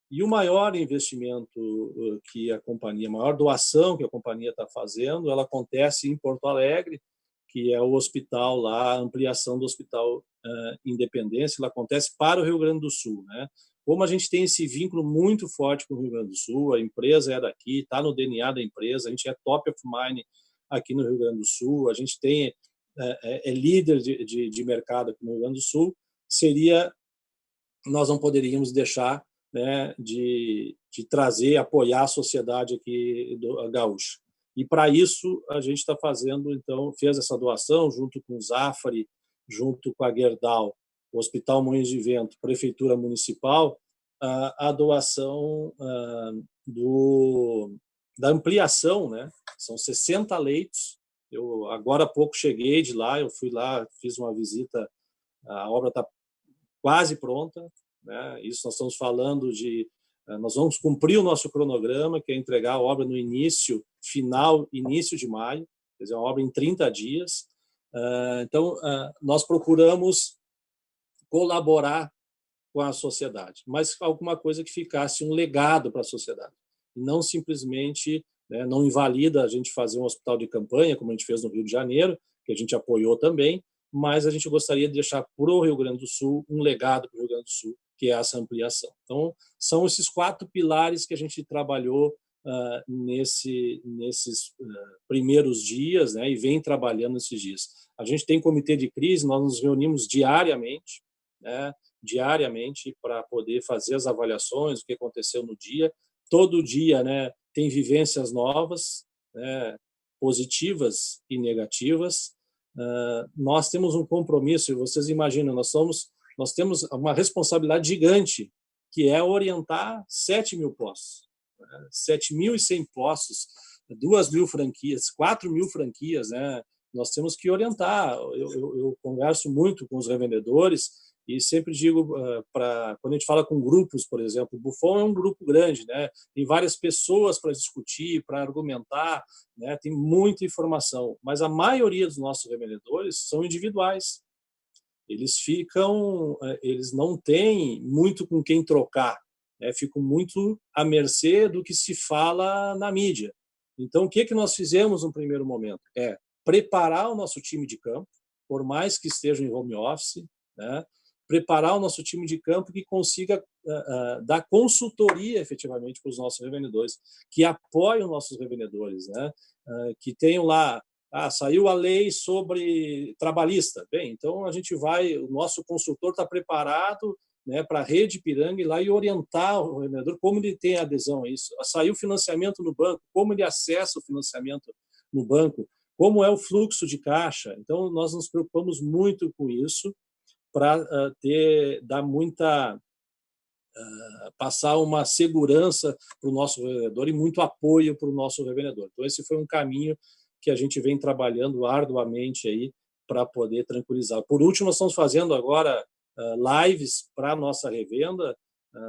E o maior investimento que a companhia, a maior doação que a companhia está fazendo, ela acontece em Porto Alegre, que é o hospital lá, a ampliação do Hospital Independência, ela acontece para o Rio Grande do Sul, né? Como a gente tem esse vínculo muito forte com o Rio Grande do Sul, a empresa é daqui, está no DNA da empresa, a gente é top of mind aqui no Rio Grande do Sul, a gente tem é líder de mercado aqui no Rio Grande do Sul, nós não poderíamos deixar, né, de trazer, apoiar a sociedade aqui gaúcha. E para isso a gente está fazendo, então, fez essa doação junto com o Zafari, junto com a Gerdau, o Hospital Moinhos de Vento, Prefeitura Municipal, a doação da ampliação, né? São 60 leitos. Eu agora há pouco cheguei de lá, eu fui lá, fiz uma visita, a obra está quase pronta, né? Isso nós estamos falando nós vamos cumprir o nosso cronograma, que é entregar a obra no início de maio, quer dizer, uma obra em 30 dias. Então, nós procuramos colaborar com a sociedade, mas alguma coisa que ficasse um legado para a sociedade, e não simplesmente, né, não invalida a gente fazer um hospital de campanha, como a gente fez no Rio de Janeiro, que a gente apoiou também, mas a gente gostaria de deixar para o Rio Grande do Sul um legado para o Rio Grande do Sul, que é essa ampliação. Então, são esses 4 pilares que a gente trabalhou nesses primeiros dias, né, e vem trabalhando nesses dias. A gente tem comitê de crise, nós nos reunimos diariamente, né, para poder fazer as avaliações, o que aconteceu no dia. Todo dia, né, tem vivências novas, né, positivas e negativas. Nós temos um compromisso, e vocês imaginam, nós temos uma responsabilidade gigante, que é orientar 7.000 postos, 7.100 postos, 2.000 franquias, 4.000 franquias, né? Nós temos que orientar. Eu converso muito com os revendedores e sempre digo, quando a gente fala com grupos, por exemplo, o Buffon é um grupo grande, né? Tem várias pessoas para discutir, para argumentar, né? Tem muita informação, mas a maioria dos nossos revendedores são individuais. Eles não têm muito com quem trocar, né? Ficam muito à mercê do que se fala na mídia. Então, o que nós fizemos no primeiro momento? É preparar o nosso time de campo, por mais que estejam em home office, né? Preparar o nosso time de campo que consiga dar consultoria efetivamente para os nossos revendedores, que apoiem os nossos revendedores, né? Que tenham lá, saiu a lei sobre trabalhista. Bem, então o nosso consultor está preparado, né, para a rede Ipiranga ir lá e orientar o revendedor como ele tem adesão a isso. Saiu financiamento no banco, como ele acessa o financiamento no banco, como é o fluxo de caixa. Então, nós nos preocupamos muito com isso para passar uma segurança para o nosso revendedor e muito apoio para o nosso revendedor. Então, esse foi um caminho que a gente vem trabalhando arduamente aí para poder tranquilizar. Por último, nós estamos fazendo agora lives para a nossa revenda,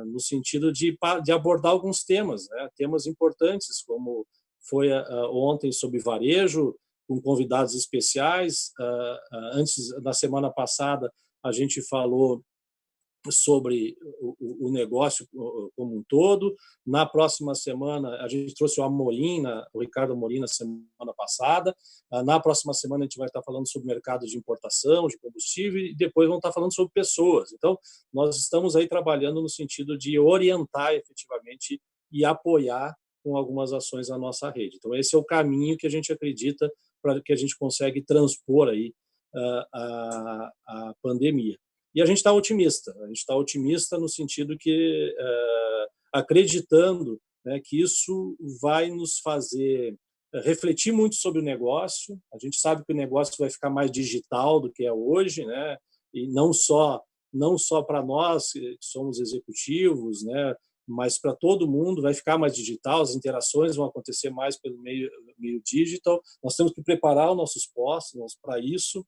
no sentido de abordar alguns temas, né? Temas importantes, como foi ontem sobre varejo, com convidados especiais. Antes, na semana passada, a gente falou sobre o negócio como um todo. Na próxima semana, a gente trouxe o Ricardo Amorim, na semana passada. Na próxima semana, a gente vai estar falando sobre mercado de importação, de combustível, e depois vamos estar falando sobre pessoas. Então, nós estamos aí trabalhando no sentido de orientar efetivamente e apoiar com algumas ações a nossa rede. Então, esse é o caminho que a gente acredita para que a gente consegue transpor aí a pandemia. E a gente está otimista no sentido que, acreditando, né, que isso vai nos fazer refletir muito sobre o negócio. A gente sabe que o negócio vai ficar mais digital do que é hoje, né, e não só para nós que somos executivos, né, mas para todo mundo vai ficar mais digital, as interações vão acontecer mais pelo meio digital. Nós temos que preparar os nossos postos para isso,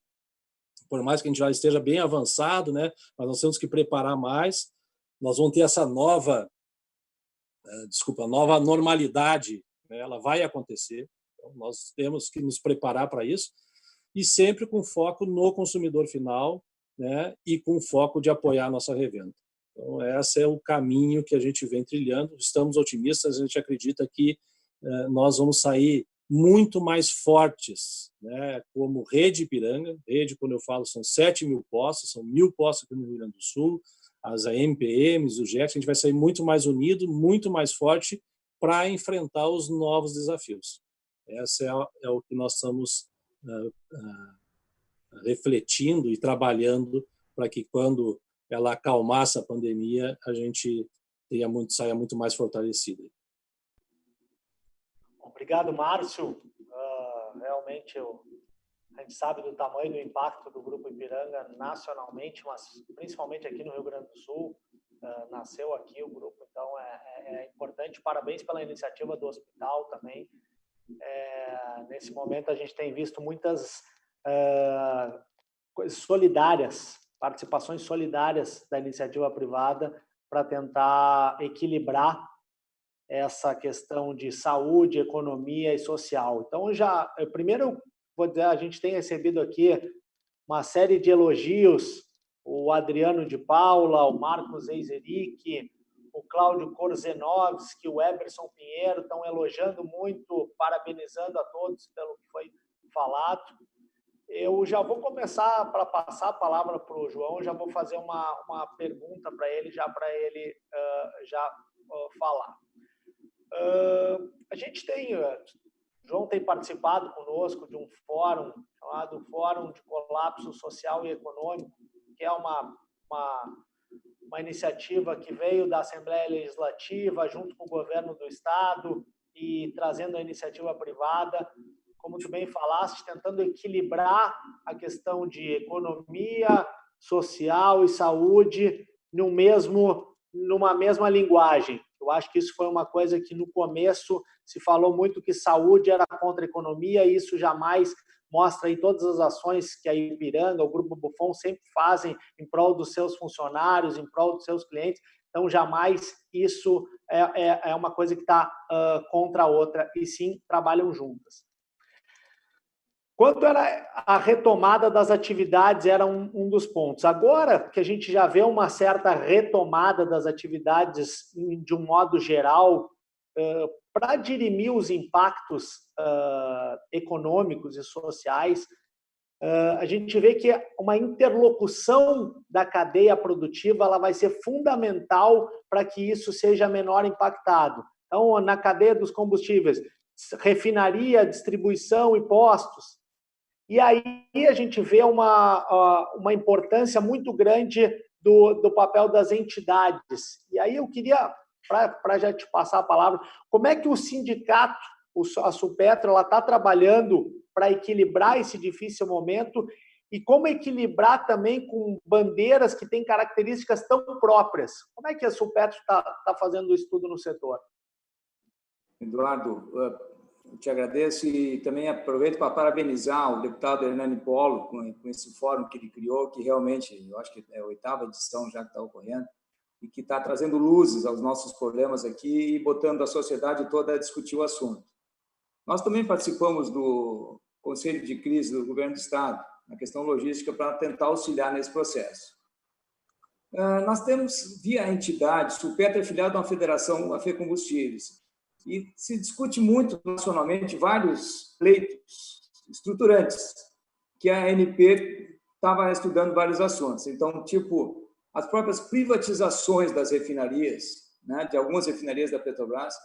por mais que a gente já esteja bem avançado, né? Mas nós temos que preparar mais. Nós vamos ter essa nova normalidade, né? Ela vai acontecer. Então, nós temos que nos preparar para isso, e sempre com foco no consumidor final, né? E com foco de apoiar a nossa revenda. Então, esse é o caminho que a gente vem trilhando. Estamos otimistas, a gente acredita que nós vamos sair muito mais fortes, né, como Rede Ipiranga. Rede, quando eu falo, são 7.000 postos, são 1.000 postos aqui no Rio Grande do Sul, as AMPMs, o GEX, a gente vai sair muito mais unido, muito mais forte para enfrentar os novos desafios. Esse é o que nós estamos refletindo e trabalhando para que, quando ela acalmar essa pandemia, a gente saia muito mais fortalecido. Obrigado, Márcio. Realmente, a gente sabe do tamanho do impacto do Grupo Ipiranga nacionalmente, mas principalmente aqui no Rio Grande do Sul. Nasceu aqui o grupo, então é importante. Parabéns pela iniciativa do hospital também. Nesse momento, a gente tem visto muitas coisas solidárias, participações solidárias da iniciativa privada para tentar equilibrar essa questão de saúde, economia e social. Então, primeiro, eu vou dizer, a gente tem recebido aqui uma série de elogios, o Adriano de Paula, o Marcos Eiseric, o Cláudio Korzenovski, o Eberson Pinheiro, estão elogiando muito, parabenizando a todos pelo que foi falado. Eu já vou começar, para passar a palavra para o João, já vou fazer uma pergunta para ele, já falar. A gente o João tem participado conosco de um fórum chamado Fórum de Colapso Social e Econômico, que é uma iniciativa que veio da Assembleia Legislativa junto com o governo do Estado e trazendo a iniciativa privada, como tu bem falaste, tentando equilibrar a questão de economia, social e saúde numa mesma linguagem. Eu acho que isso foi uma coisa que, no começo, se falou muito que saúde era contra a economia, e isso jamais mostra aí todas as ações que a Ipiranga, o Grupo Buffon, sempre fazem em prol dos seus funcionários, em prol dos seus clientes. Então, jamais isso é uma coisa que está contra a outra, e sim trabalham juntas. Quanto era a retomada das atividades, era um dos pontos. Agora que a gente já vê uma certa retomada das atividades de um modo geral, para dirimir os impactos econômicos e sociais, a gente vê que uma interlocução da cadeia produtiva ela vai ser fundamental para que isso seja menor impactado. Então, na cadeia dos combustíveis, refinaria, distribuição e postos. E aí a gente vê uma importância muito grande do papel das entidades. E aí eu queria, para já te passar a palavra, como é que o sindicato a Supetro está trabalhando para equilibrar esse difícil momento e como equilibrar também com bandeiras que têm características tão próprias. Como é que a Supetro está fazendo o estudo no setor? Eduardo, eu te agradeço e também aproveito para parabenizar o deputado Hernani Polo com esse fórum que ele criou, que realmente, eu acho que é a 8ª edição já que está ocorrendo, e que está trazendo luzes aos nossos problemas aqui e botando a sociedade toda a discutir o assunto. Nós também participamos do Conselho de Crise do Governo do Estado, na questão logística, para tentar auxiliar nesse processo. Nós temos, via entidade, Supetro é filiado a uma federação, a FECombustíveis, e se discute muito nacionalmente vários pleitos estruturantes, que a ANP estava estudando vários assuntos. Então, tipo, as próprias privatizações das refinarias, né, de algumas refinarias da Petrobras,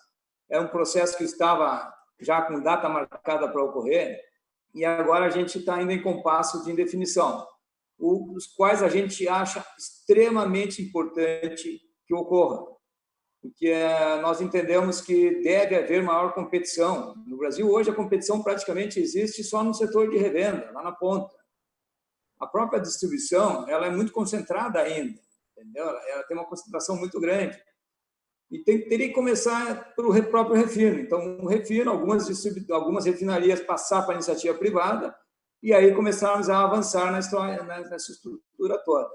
é um processo que estava já com data marcada para ocorrer, e agora a gente está ainda em compasso de indefinição, os quais a gente acha extremamente importante que ocorra, porque nós entendemos que deve haver maior competição. No Brasil, hoje, a competição praticamente existe só no setor de revenda, lá na ponta. A própria distribuição ela é muito concentrada ainda, entendeu? Ela tem uma concentração muito grande. E teria que começar pelo próprio refino. Então, o refino, algumas refinarias passar para a iniciativa privada e aí começarmos a avançar nessa estrutura toda.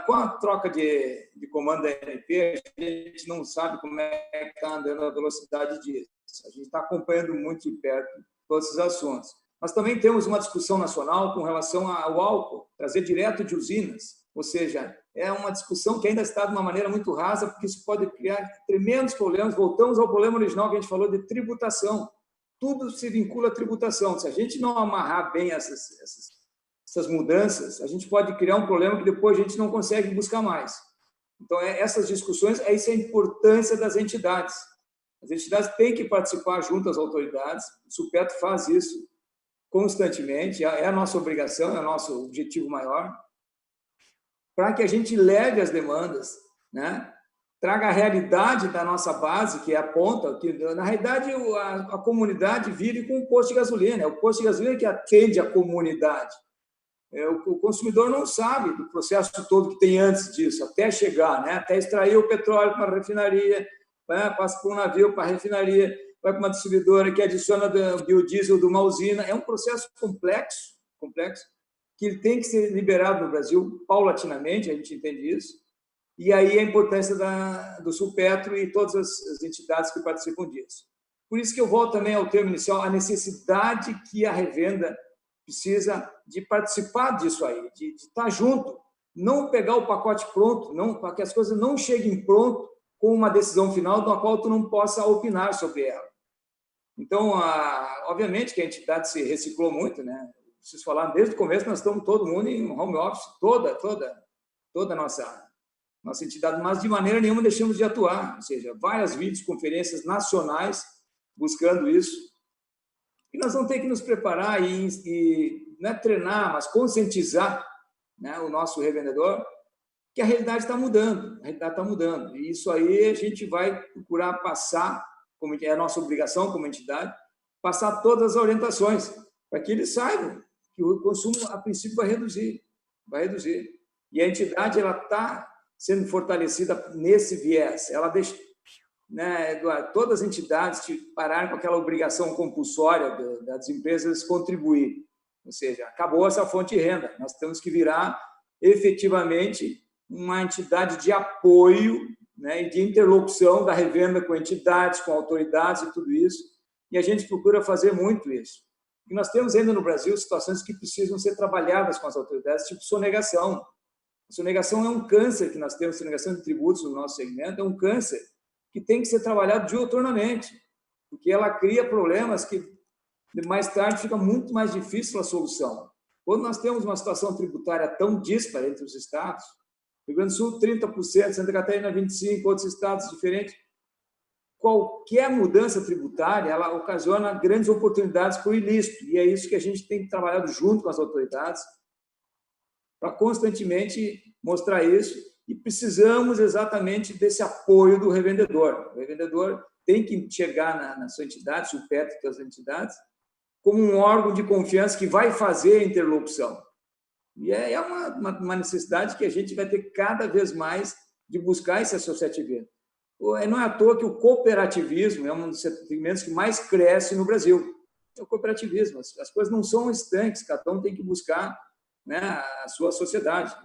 Com a troca de comando da ANP, a gente não sabe como é que está andando a velocidade disso. A gente está acompanhando muito de perto todos esses assuntos. Nós também temos uma discussão nacional com relação ao álcool, trazer direto de usinas. Ou seja, é uma discussão que ainda está de uma maneira muito rasa, porque isso pode criar tremendos problemas. Voltamos ao problema original que a gente falou de tributação. Tudo se vincula à tributação. Se a gente não amarrar bem essas mudanças, a gente pode criar um problema que depois a gente não consegue buscar mais. Então, essas discussões, essa é a importância das entidades. As entidades têm que participar junto às autoridades, o Supetro faz isso constantemente, é a nossa obrigação, é o nosso objetivo maior, para que a gente leve as demandas, né? Traga a realidade da nossa base, que é a ponta, que, na realidade, a comunidade vive com o posto de gasolina, é o posto de gasolina que atende a comunidade. O consumidor não sabe do processo todo que tem antes disso, até chegar, né? Até extrair o petróleo para a refinaria, passa por um navio para a refinaria, vai para uma distribuidora que adiciona o biodiesel de uma usina. É um processo complexo, que ele tem que ser liberado no Brasil paulatinamente, a gente entende isso. E aí a importância do Supetro e todas as entidades que participam disso. Por isso que eu volto também ao termo inicial, a necessidade que a revenda precisa de participar disso aí, de estar junto, não pegar o pacote pronto, para que as coisas não cheguem pronto com uma decisão final da qual tu não possa opinar sobre ela. Então, obviamente que a entidade se reciclou muito, né? Preciso falar, desde o começo nós estamos todo mundo em home office, toda a nossa entidade, mas de maneira nenhuma deixamos de atuar, ou seja, várias videoconferências nacionais buscando isso. E nós vamos ter que nos preparar e não é treinar, mas conscientizar, né, o nosso revendedor que a realidade está mudando. E isso aí a gente vai procurar passar, como é a nossa obrigação como entidade, passar todas as orientações, para que eles saibam que o consumo, a princípio, vai reduzir. E a entidade está sendo fortalecida nesse viés. Ela deixa, né, Eduardo, todas as entidades pararam com aquela obrigação compulsória das empresas contribuir. Ou seja, acabou essa fonte de renda. Nós temos que virar efetivamente uma entidade de apoio, né, e de interlocução da revenda com entidades, com autoridades e tudo isso. E a gente procura fazer muito isso. E nós temos ainda no Brasil situações que precisam ser trabalhadas com as autoridades, tipo sonegação. A sonegação é um câncer que nós temos, sonegação de tributos no nosso segmento, é um câncer que tem que ser trabalhado diuturnamente, porque ela cria problemas que mais tarde fica muito mais difícil a solução. Quando nós temos uma situação tributária tão díspara entre os estados, Rio Grande do Sul 30%, Santa Catarina 25%, outros estados diferentes, qualquer mudança tributária ela ocasiona grandes oportunidades para o ilícito, e é isso que a gente tem trabalhado junto com as autoridades para constantemente mostrar isso e precisamos exatamente desse apoio do revendedor. O revendedor tem que chegar na sua entidade, se o PET das entidades, como um órgão de confiança que vai fazer a interlocução. E é uma necessidade que a gente vai ter cada vez mais de buscar esse associativismo. Não é à toa que o cooperativismo é um dos segmentos que mais cresce no Brasil. É o cooperativismo. As coisas não são estanques, cada um tem que buscar, né, a sua sociedade,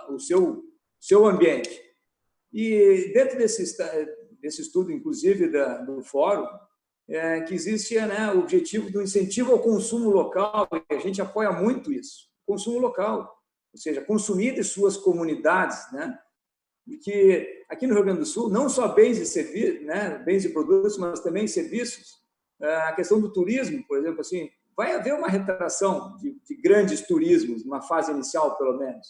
o seu ambiente. E dentro desse estudo, inclusive, do fórum, que existe, né, o objetivo do incentivo ao consumo local, e a gente apoia muito isso, consumo local, ou seja, consumir de suas comunidades, né? Porque aqui no Rio Grande do Sul, não só bens e serviços, né, bens e produtos, mas também serviços. A questão do turismo, por exemplo, assim, vai haver uma retração de grandes turismos, numa fase inicial, pelo menos.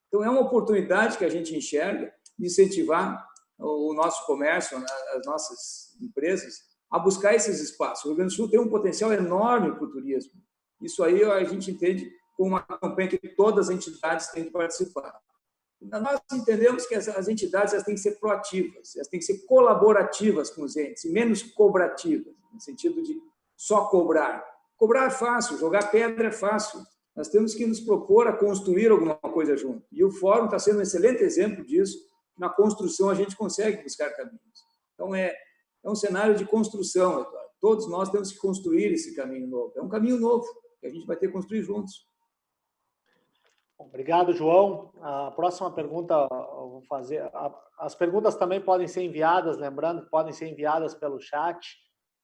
Então, é uma oportunidade que a gente enxerga de incentivar o nosso comércio, as nossas empresas, a buscar esses espaços. O Rio Grande do Sul tem um potencial enorme para o turismo. Isso aí a gente entende como uma campanha que todas as entidades têm que participar. Nós entendemos que as entidades elas têm que ser proativas, elas têm que ser colaborativas com os entes, e menos cobrativas, no sentido de só cobrar. Cobrar é fácil, jogar pedra é fácil. Nós temos que nos propor a construir alguma coisa junto. E o Fórum está sendo um excelente exemplo disso. Na construção, a gente consegue buscar caminhos. Então, é um cenário de construção, Eduardo. Todos nós temos que construir esse caminho novo. É um caminho novo que a gente vai ter que construir juntos. Obrigado, João. A próxima pergunta eu vou fazer. As perguntas também podem ser enviadas, lembrando que podem ser enviadas pelo chat,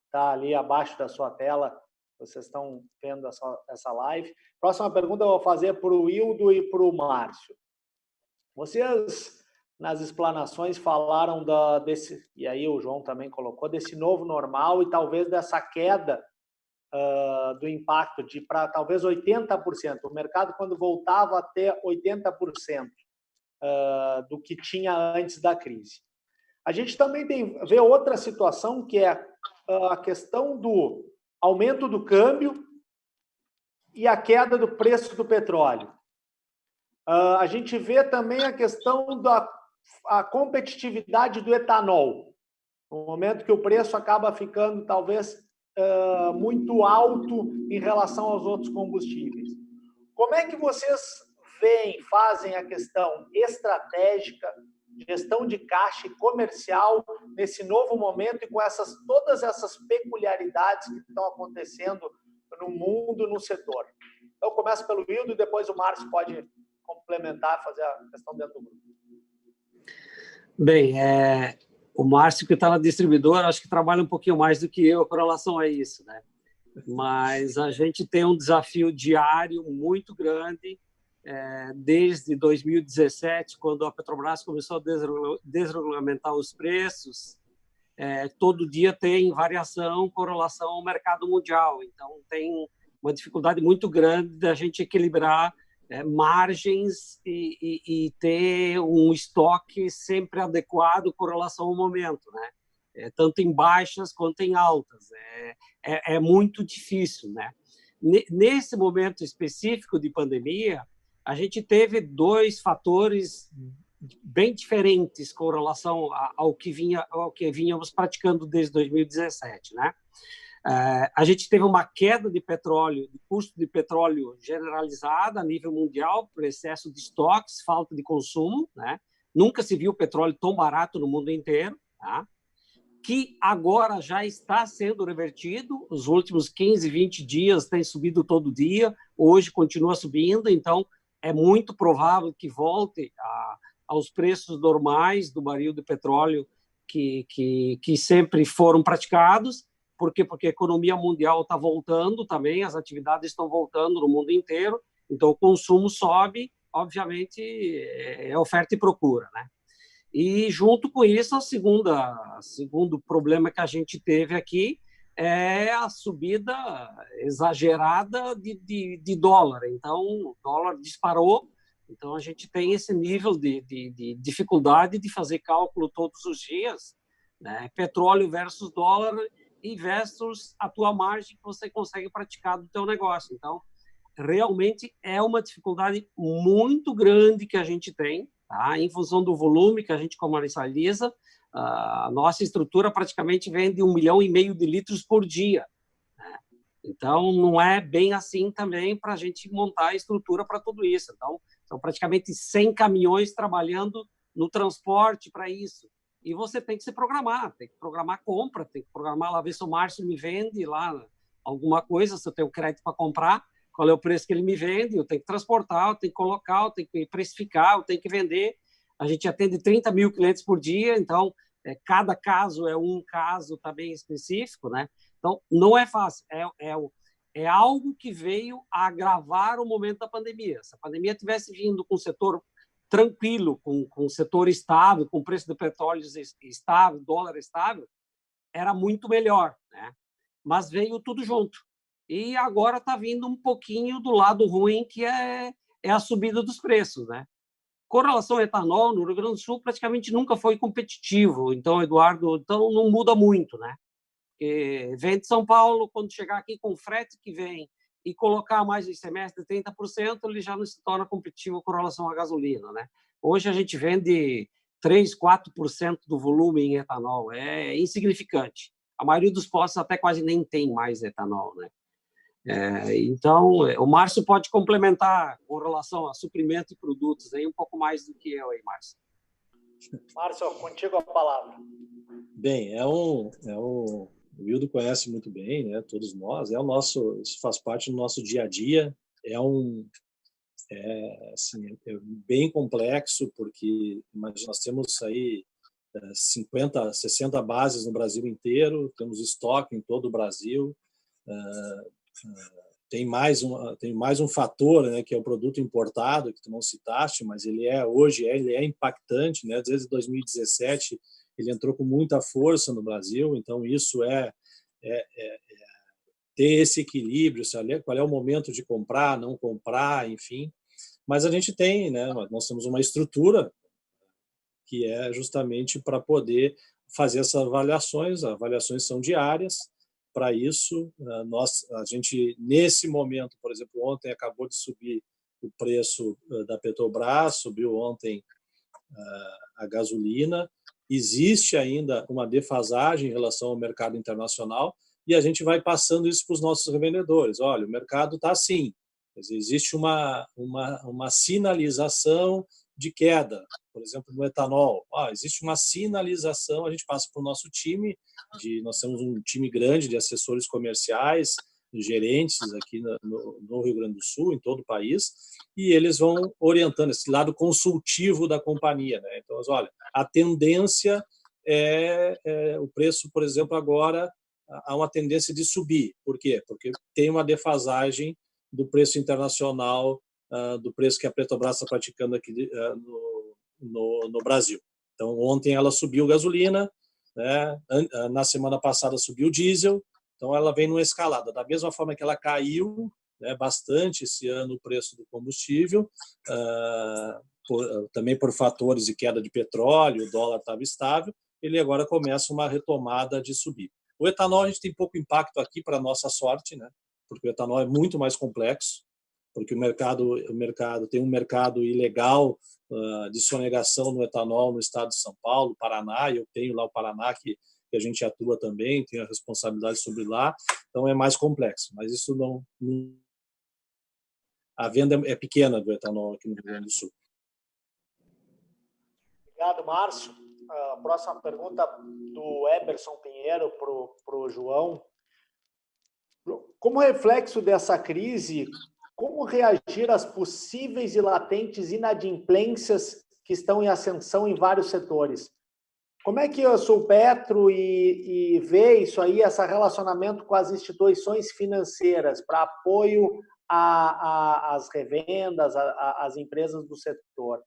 está ali abaixo da sua tela, vocês estão vendo essa live. Próxima pergunta eu vou fazer para o Hildo e para o Márcio. Vocês, nas explanações, falaram desse, e aí o João também colocou, desse novo normal e talvez dessa queda do impacto para talvez 80%. O mercado, quando voltava a ter 80% do que tinha antes da crise. A gente também vê outra situação, que é a questão do aumento do câmbio e a queda do preço do petróleo. A gente vê também a questão da competitividade do etanol, no momento que o preço acaba ficando, talvez, muito alto em relação aos outros combustíveis. Como é que vocês fazem a questão estratégica, gestão de caixa e comercial nesse novo momento e com todas essas peculiaridades que estão acontecendo no mundo, no setor? Então, eu começo pelo Hildo e depois o Márcio pode complementar, fazer a questão dentro do grupo. Bem, o Márcio, que está na distribuidora, acho que trabalha um pouquinho mais do que eu com relação a isso, né? Mas a gente tem um desafio diário muito grande, desde 2017, quando a Petrobras começou a desregulamentar os preços. Todo dia tem variação com relação ao mercado mundial, então tem uma dificuldade muito grande da gente equilibrar margens e ter um estoque sempre adequado com relação ao momento, né? Tanto em baixas quanto em altas. É muito difícil, né? Nesse momento específico de pandemia, a gente teve dois fatores bem diferentes com relação ao que vínhamos praticando desde 2017, né? A gente teve uma queda de petróleo, de custo de petróleo generalizada a nível mundial por excesso de estoques, falta de consumo, né? Nunca se viu petróleo tão barato no mundo inteiro, tá? Que agora já está sendo revertido. Os últimos 15, 20 dias tem subido todo dia, hoje continua subindo, então é muito provável que volte aos preços normais do barril de petróleo que sempre foram praticados. Por quê? Porque a economia mundial está voltando também, as atividades estão voltando no mundo inteiro, então o consumo sobe, obviamente é oferta e procura, né? E junto com isso, o segundo problema que a gente teve aqui é a subida exagerada de dólar. Então, o dólar disparou, então a gente tem esse nível de dificuldade de fazer cálculo todos os dias, né? Petróleo versus dólar e versus a tua margem que você consegue praticar do teu negócio. Então, realmente é uma dificuldade muito grande que a gente tem, tá? Em função do volume que a gente comercializa, a nossa estrutura praticamente vende 1,5 milhão de litros por dia, né? Então, não é bem assim também para a gente montar a estrutura para tudo isso. Então, são praticamente 100 caminhões trabalhando no transporte para isso. E você tem que se programar, tem que programar compra, tem que programar lá, ver se o Márcio me vende lá alguma coisa, se eu tenho crédito para comprar, qual é o preço que ele me vende, eu tenho que transportar, eu tenho que colocar, eu tenho que precificar, eu tenho que vender. A gente atende 30 mil clientes por dia, então cada caso é um caso também específico, né? Então, não é fácil, é algo que veio a agravar o momento da pandemia. Se a pandemia tivesse vindo com o setor tranquilo, com o setor estável, com o preço do petróleo estável, dólar estável, era muito melhor, né? Mas veio tudo junto. E agora está vindo um pouquinho do lado ruim, que é a subida dos preços, né? Com relação ao etanol, no Rio Grande do Sul praticamente nunca foi competitivo. Então, Eduardo, não muda muito, né? Porque vem de São Paulo, quando chegar aqui com o frete que vem e colocar mais de semestre 30%, ele já não se torna competitivo com relação à gasolina, né? Hoje a gente vende 3%, 4% do volume em etanol, é insignificante. A maioria dos postos até quase nem tem mais etanol, né? Então, o Márcio pode complementar com relação a suprimento e produtos aí um pouco mais do que eu aí, Márcio. Márcio, contigo a palavra. Bem, o Wildo conhece muito bem, né? Todos nós. Isso faz parte do nosso dia a dia. Assim, é bem complexo, porque nós temos aí 50, 60 bases no Brasil inteiro, temos estoque em todo o Brasil. Tem mais um fator, né, que é o produto importado, que tu não citaste, mas hoje ele é impactante, né? Desde 2017 ele entrou com muita força no Brasil, então isso ter esse equilíbrio, qual é o momento de comprar, não comprar, enfim. Mas a gente tem, né? Nós temos uma estrutura que é justamente para poder fazer essas avaliações. As avaliações são diárias. Para isso, a gente, nesse momento, por exemplo, ontem acabou de subir o preço da Petrobras, subiu ontem a gasolina. Existe ainda uma defasagem em relação ao mercado internacional e a gente vai passando isso para os nossos revendedores. Olha, o mercado está assim. Existe uma sinalização de queda, por exemplo, no etanol. Existe uma sinalização, a gente passa para o nosso time, nós temos um time grande de assessores comerciais, gerentes aqui no Rio Grande do Sul, em todo o país, e eles vão orientando esse lado consultivo da companhia, né? Então, olha, a tendência o preço, por exemplo, agora há uma tendência de subir. Por quê? Porque tem uma defasagem do preço internacional, do preço que a Petrobras está praticando aqui no Brasil. Então, ontem ela subiu gasolina, né? Na semana passada subiu diesel, então ela vem numa escalada. Da mesma forma que ela caiu, né, bastante esse ano o preço do combustível, também por fatores de queda de petróleo, o dólar estava estável, ele agora começa uma retomada de subir. O etanol a gente tem pouco impacto aqui, para nossa sorte, né? Porque o etanol é muito mais complexo, porque o mercado tem um mercado ilegal de sonegação no etanol no estado de São Paulo, Paraná, e eu tenho lá o Paraná que a gente atua também, tem a responsabilidade sobre lá, então é mais complexo. Mas isso não a venda é pequena do etanol aqui no Rio Grande do Sul. Obrigado, Márcio. A próxima pergunta do Eberson Pinheiro para o João. Como reflexo dessa crise, como reagir às possíveis e latentes inadimplências que estão em ascensão em vários setores? Como é que eu sou Petro e vê isso aí, esse relacionamento com as instituições financeiras para apoio às revendas, às empresas do setor?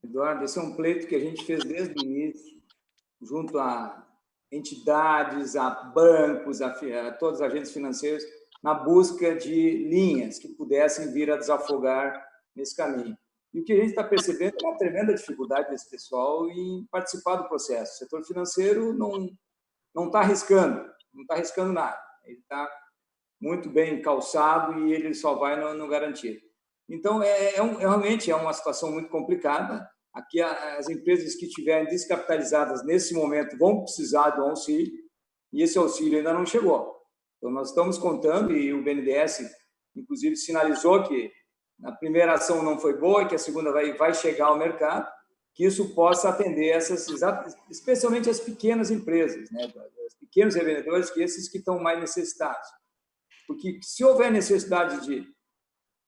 Eduardo, esse é um pleito que a gente fez desde o início, junto a entidades, a bancos, a todos os agentes financeiros, na busca de linhas que pudessem vir a desafogar nesse caminho. E o que a gente está percebendo é uma tremenda dificuldade desse pessoal em participar do processo. O setor financeiro não está arriscando nada. Ele está muito bem calçado e ele só vai no garantido. Então, realmente é uma situação muito complicada. Aqui, as empresas que estiverem descapitalizadas nesse momento vão precisar do auxílio, e esse auxílio ainda não chegou. Então, nós estamos contando, e o BNDES, inclusive, sinalizou que a primeira ação não foi boa e que a segunda vai chegar ao mercado, que isso possa atender especialmente as pequenas empresas, né? Os pequenos revendedores, que esses que estão mais necessitados. Porque se houver necessidade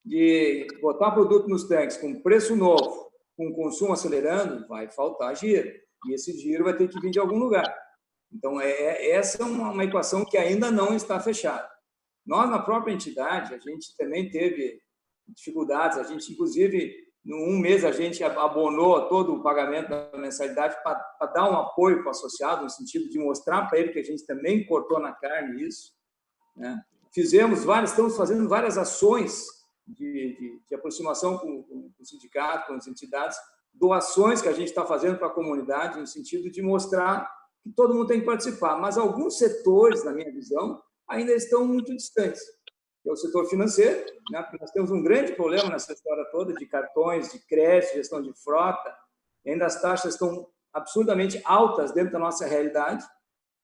de botar produto nos tanques com preço novo, com consumo acelerando, vai faltar giro. E esse giro vai ter que vir de algum lugar. Então, essa é uma equação que ainda não está fechada. Nós, na própria entidade, a gente também teve dificuldades. A gente, inclusive, em um mês, a gente abonou todo o pagamento da mensalidade para dar um apoio para o associado, no sentido de mostrar para ele que a gente também cortou na carne isso, né? Estamos fazendo várias ações de aproximação com o sindicato, com as entidades, doações que a gente está fazendo para a comunidade, no sentido de mostrar que todo mundo tem que participar. Mas alguns setores, na minha visão, ainda estão muito distantes. É o setor financeiro, né? Porque nós temos um grande problema nessa história toda de cartões, de crédito, gestão de frota. E ainda as taxas estão absurdamente altas dentro da nossa realidade,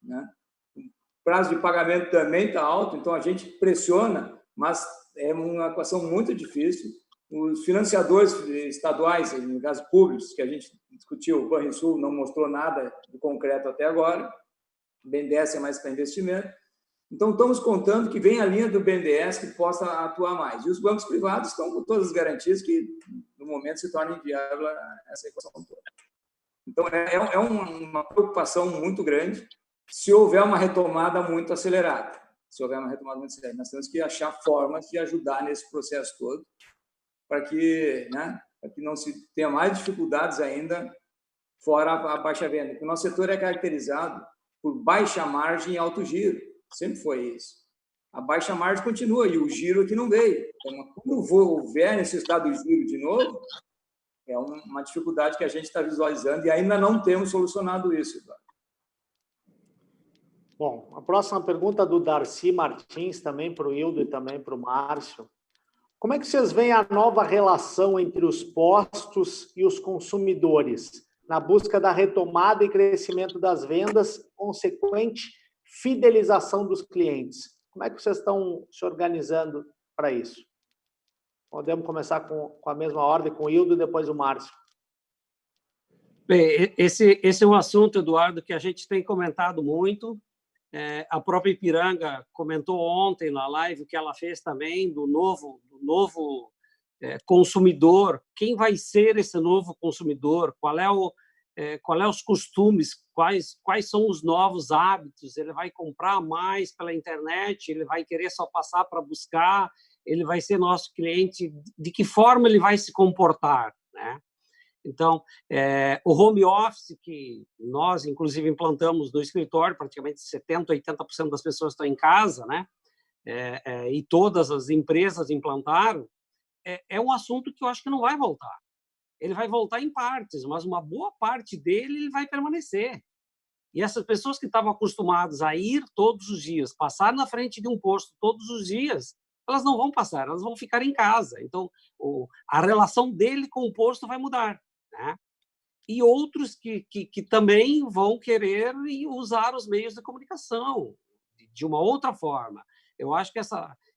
né? O prazo de pagamento também está alto, então a gente pressiona, mas é uma equação muito difícil. Os financiadores estaduais, no caso públicos, que a gente discutiu, o Banrisul não mostrou nada de concreto até agora, o BNDES é mais para investimento. Então, estamos contando que vem a linha do BNDES que possa atuar mais. E os bancos privados estão com todas as garantias que, no momento, se torna inviável essa equação toda. Então, é uma preocupação muito grande se houver uma retomada muito acelerada. Nós temos que achar formas de ajudar nesse processo todo para que não se tenha mais dificuldades ainda fora a baixa venda. Porque o nosso setor é caracterizado por baixa margem e alto giro. Sempre foi isso. A baixa margem continua e o giro aqui não veio. Então, quando houver necessidade do giro de novo, é uma dificuldade que a gente está visualizando e ainda não temos solucionado isso, Eduardo. Bom, a próxima pergunta do Darcy Martins, também para o Hildo e também para o Márcio. Como é que vocês veem a nova relação entre os postos e os consumidores na busca da retomada e crescimento das vendas, consequente fidelização dos clientes? Como é que vocês estão se organizando para isso? Podemos começar com a mesma ordem, com o Hildo e depois o Márcio. Bem, esse é um assunto, Eduardo, que a gente tem comentado muito. A própria Ipiranga comentou ontem na live que ela fez também do novo consumidor. Quem vai ser esse novo consumidor? Qual é os costumes? Quais são os novos hábitos? Ele vai comprar mais pela internet? Ele vai querer só passar para buscar? Ele vai ser nosso cliente? De que forma ele vai se comportar, né? Então, o home office, que nós, inclusive, implantamos no escritório, praticamente 70%, 80% das pessoas estão em casa, né? E todas as empresas implantaram, é um assunto que eu acho que não vai voltar. Ele vai voltar em partes, mas uma boa parte dele ele vai permanecer. E essas pessoas que estavam acostumadas a ir todos os dias, passar na frente de um posto todos os dias, elas não vão passar, elas vão ficar em casa. Então, a relação dele com o posto vai mudar, né? E outros que também vão querer usar os meios de comunicação de uma outra forma. Eu acho que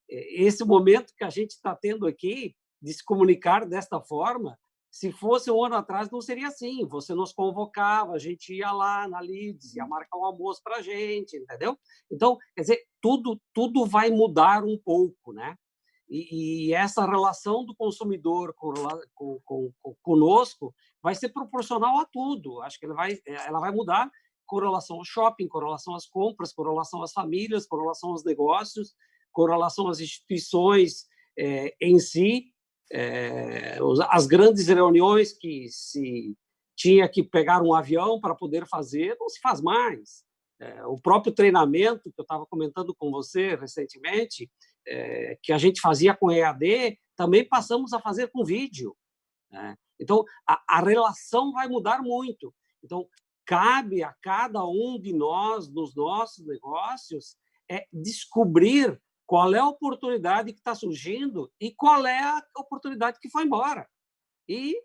esse momento que a gente está tendo aqui de se comunicar desta forma, se fosse um ano atrás, não seria assim. Você nos convocava, a gente ia lá na Leeds, ia marcar um almoço para a gente, entendeu? Então, quer dizer, tudo vai mudar um pouco, né? E essa relação do consumidor conosco vai ser proporcional a tudo. Acho que ela vai mudar com relação ao shopping, com relação às compras, com relação às famílias, com relação aos negócios, com relação às instituições em si. As grandes reuniões que se tinha que pegar um avião para poder fazer, não se faz mais. O próprio treinamento, que eu estava comentando com você recentemente, que a gente fazia com EAD, também passamos a fazer com vídeo, né? Então, a relação vai mudar muito. Então, cabe a cada um de nós, nos nossos negócios, descobrir qual é a oportunidade que está surgindo e qual é a oportunidade que foi embora. E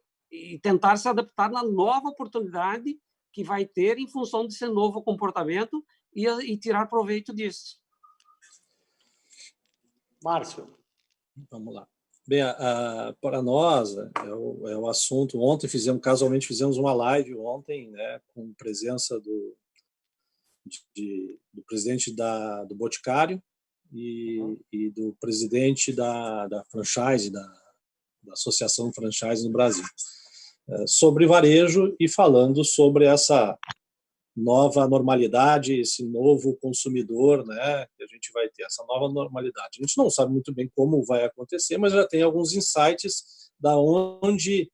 tentar se adaptar na nova oportunidade que vai ter em função desse novo comportamento e tirar proveito disso. Márcio. Vamos lá. Bem, para nós, é o assunto. Ontem casualmente fizemos uma live ontem, né, com presença do presidente do Boticário e do presidente da franchise, da Associação Franchise no Brasil, sobre varejo e falando sobre essa nova normalidade, esse novo consumidor, né, que a gente vai ter, essa nova normalidade. A gente não sabe muito bem como vai acontecer, mas já tem alguns insights da onde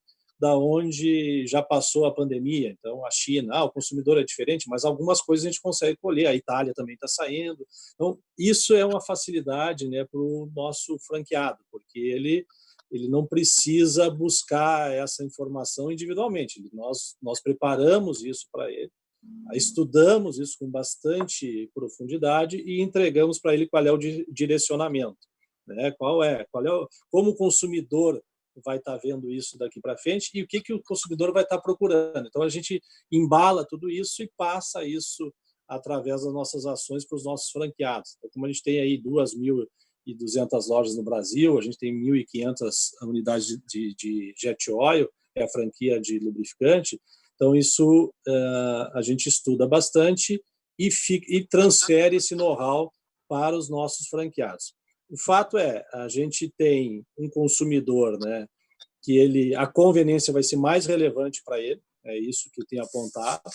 já passou a pandemia. Então, a China, o consumidor é diferente, mas algumas coisas a gente consegue colher. A Itália também está saindo. Então, isso é uma facilidade, né, para o nosso franqueado, porque ele não precisa buscar essa informação individualmente. Nós preparamos isso para ele, estudamos isso com bastante profundidade e entregamos para ele qual é o direcionamento, né? Como o consumidor vai estar vendo isso daqui para frente e o que o consumidor vai estar procurando. Então, a gente embala tudo isso e passa isso através das nossas ações para os nossos franqueados. Então, como a gente tem aí 2.200 lojas no Brasil, a gente tem 1.500 unidades de jet oil, que é a franquia de lubrificante. Então, isso a gente estuda bastante e transfere esse know-how para os nossos franqueados. O fato é, a gente tem um consumidor, né, que a conveniência vai ser mais relevante para ele, é isso que eu tenho apontado,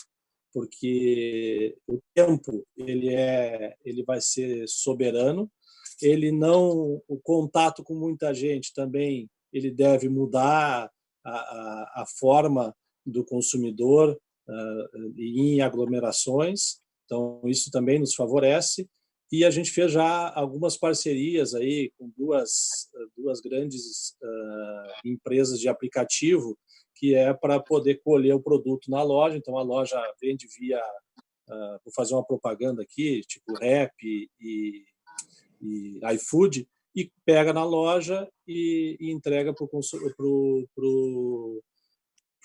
porque o tempo ele vai ser soberano, o contato com muita gente também ele deve mudar a forma do consumidor em aglomerações, então isso também nos favorece. E a gente fez já algumas parcerias aí com duas grandes empresas de aplicativo, que é para poder colher o produto na loja. Então, a loja vende via, vou fazer uma propaganda aqui, tipo Rap e iFood, e pega na loja e entrega para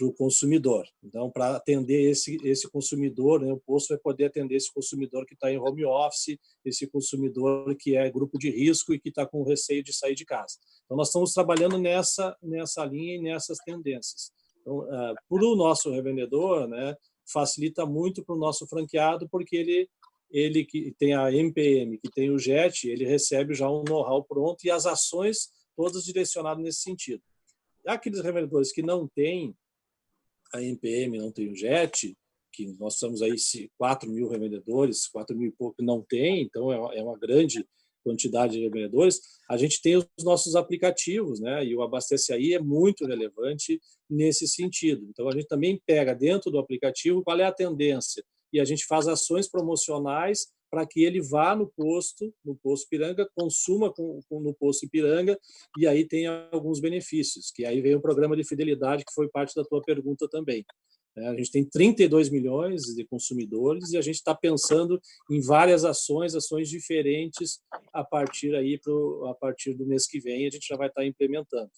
o consumidor. Então, para atender esse consumidor, né, o posto vai poder atender esse consumidor que está em home office, esse consumidor que é grupo de risco e que está com receio de sair de casa. Então, nós estamos trabalhando nessa linha e nessas tendências. Então, para o nosso revendedor, né, facilita muito para o nosso franqueado, porque ele que tem a MPM, que tem o JET, ele recebe já um know-how pronto e as ações todas direcionadas nesse sentido. Aqueles revendedores que não têm a MPM, não tem o JET, que nós estamos aí 4.000 revendedores, 4.000 e pouco não tem, então é uma grande quantidade de revendedores. A gente tem os nossos aplicativos, né? E o Abastece Aí é muito relevante nesse sentido. Então, a gente também pega dentro do aplicativo qual é a tendência e a gente faz ações promocionais para que ele vá no posto Ipiranga, consuma no posto Ipiranga, e aí tem alguns benefícios, que aí vem o programa de fidelidade, que foi parte da tua pergunta também. A gente tem 32 milhões de consumidores e a gente está pensando em várias ações diferentes a partir do mês que vem, a gente já vai estar implementando.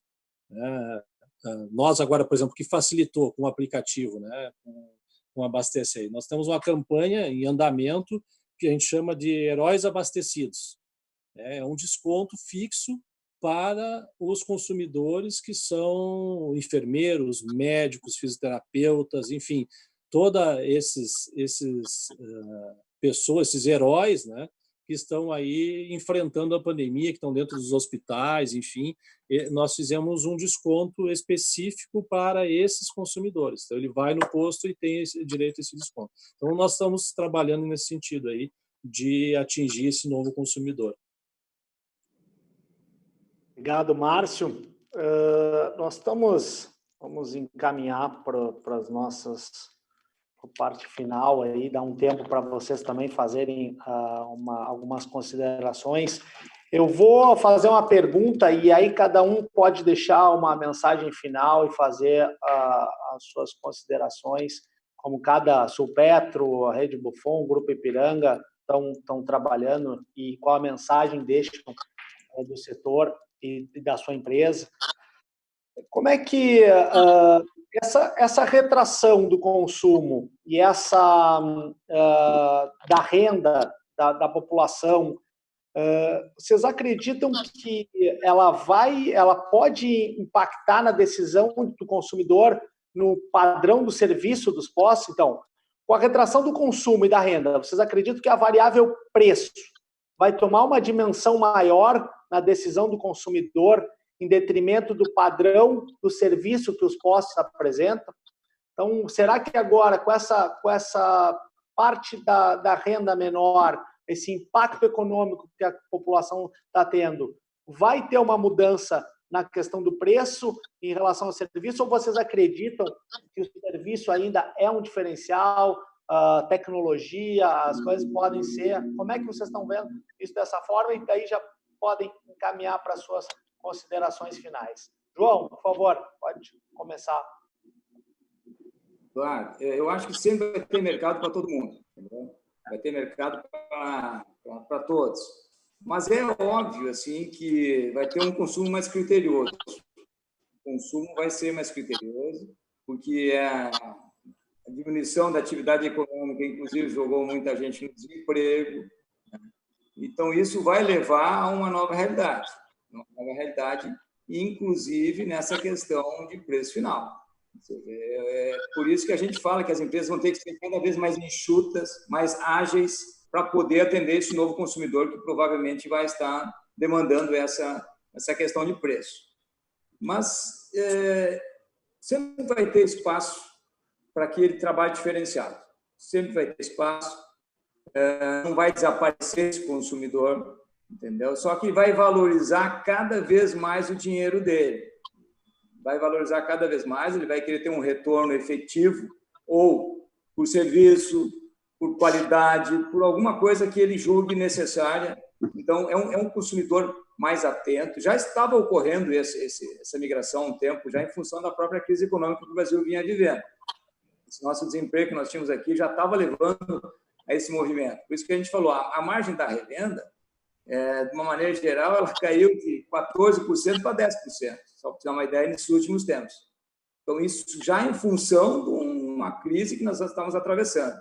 Nós agora, por exemplo, que facilitou com o aplicativo, né, com Abastece Aí, nós temos uma campanha em andamento que a gente chama de Heróis Abastecidos. É um desconto fixo para os consumidores que são enfermeiros, médicos, fisioterapeutas, enfim, esses pessoas, esses heróis, né, que estão aí enfrentando a pandemia, que estão dentro dos hospitais, enfim, nós fizemos um desconto específico para esses consumidores. Então, ele vai no posto e tem direito a esse desconto. Então, nós estamos trabalhando nesse sentido aí, de atingir esse novo consumidor. Obrigado, Márcio. Nós vamos encaminhar para as nossas parte final aí, dar um tempo para vocês também fazerem algumas considerações. Eu vou fazer uma pergunta e aí cada um pode deixar uma mensagem final e fazer as suas considerações, como cada Sulpetro, a Rede Buffon, Grupo Ipiranga estão trabalhando e qual a mensagem deixam do setor e da sua empresa. Como é que essa retração do consumo e essa da renda da população, vocês acreditam que ela pode impactar na decisão do consumidor no padrão do serviço dos postos? Então, com a retração do consumo e da renda, vocês acreditam que a variável preço vai tomar uma dimensão maior na decisão do consumidor em detrimento do padrão do serviço que os postos apresentam? Então, será que agora, com essa parte da renda menor, esse impacto econômico que a população está tendo, vai ter uma mudança na questão do preço em relação ao serviço, ou vocês acreditam que o serviço ainda é um diferencial, tecnologia, as coisas podem ser... Como é que vocês estão vendo isso dessa forma? E daí já podem encaminhar para as suas considerações finais. João, por favor, pode começar. Claro, eu acho que sempre vai ter mercado para todo mundo, entendeu? Vai ter mercado para todos. Mas é óbvio assim, que vai ter um consumo mais criterioso. O consumo vai ser mais criterioso, porque a diminuição da atividade econômica, inclusive, jogou muita gente no desemprego. Então, isso vai levar a uma nova realidade. Inclusive nessa questão de preço final. É por isso que a gente fala que as empresas vão ter que ser cada vez mais enxutas, mais ágeis, para poder atender esse novo consumidor que provavelmente vai estar demandando essa questão de preço. Mas sempre vai ter espaço para aquele trabalho diferenciado. Sempre vai ter espaço. Não vai desaparecer esse consumidor, entendeu? Só que vai valorizar cada vez mais o dinheiro dele. Vai valorizar cada vez mais, ele vai querer ter um retorno efetivo, ou por serviço, por qualidade, por alguma coisa que ele julgue necessária. Então, é um consumidor mais atento. Já estava ocorrendo essa migração há um tempo, já em função da própria crise econômica que o Brasil vinha vivendo. Esse nosso desemprego que nós tínhamos aqui já estava levando a esse movimento. Por isso que a gente falou, a margem da revenda, de uma maneira geral, ela caiu de 14% para 10%, só para ter uma ideia, nesses últimos tempos. Então, isso já em função de uma crise que nós estamos atravessando.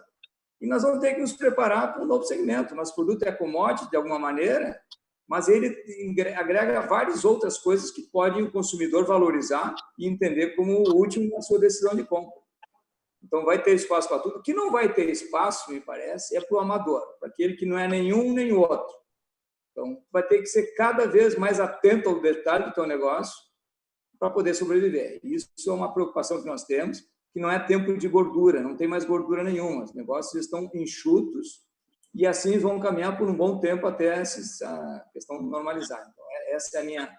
E nós vamos ter que nos preparar para um novo segmento. Nosso produto é commodity, de alguma maneira, mas ele agrega várias outras coisas que podem o consumidor valorizar e entender como o último na sua decisão de compra. Então, vai ter espaço para tudo. O que não vai ter espaço, me parece, é para o amador, para aquele que não é nenhum nem outro. Então, vai ter que ser cada vez mais atento ao detalhe do teu negócio para poder sobreviver. Isso é uma preocupação que nós temos, que não é tempo de gordura, não tem mais gordura nenhuma. Os negócios estão enxutos e assim vão caminhar por um bom tempo até essa questão normalizar. Então, essa é a minha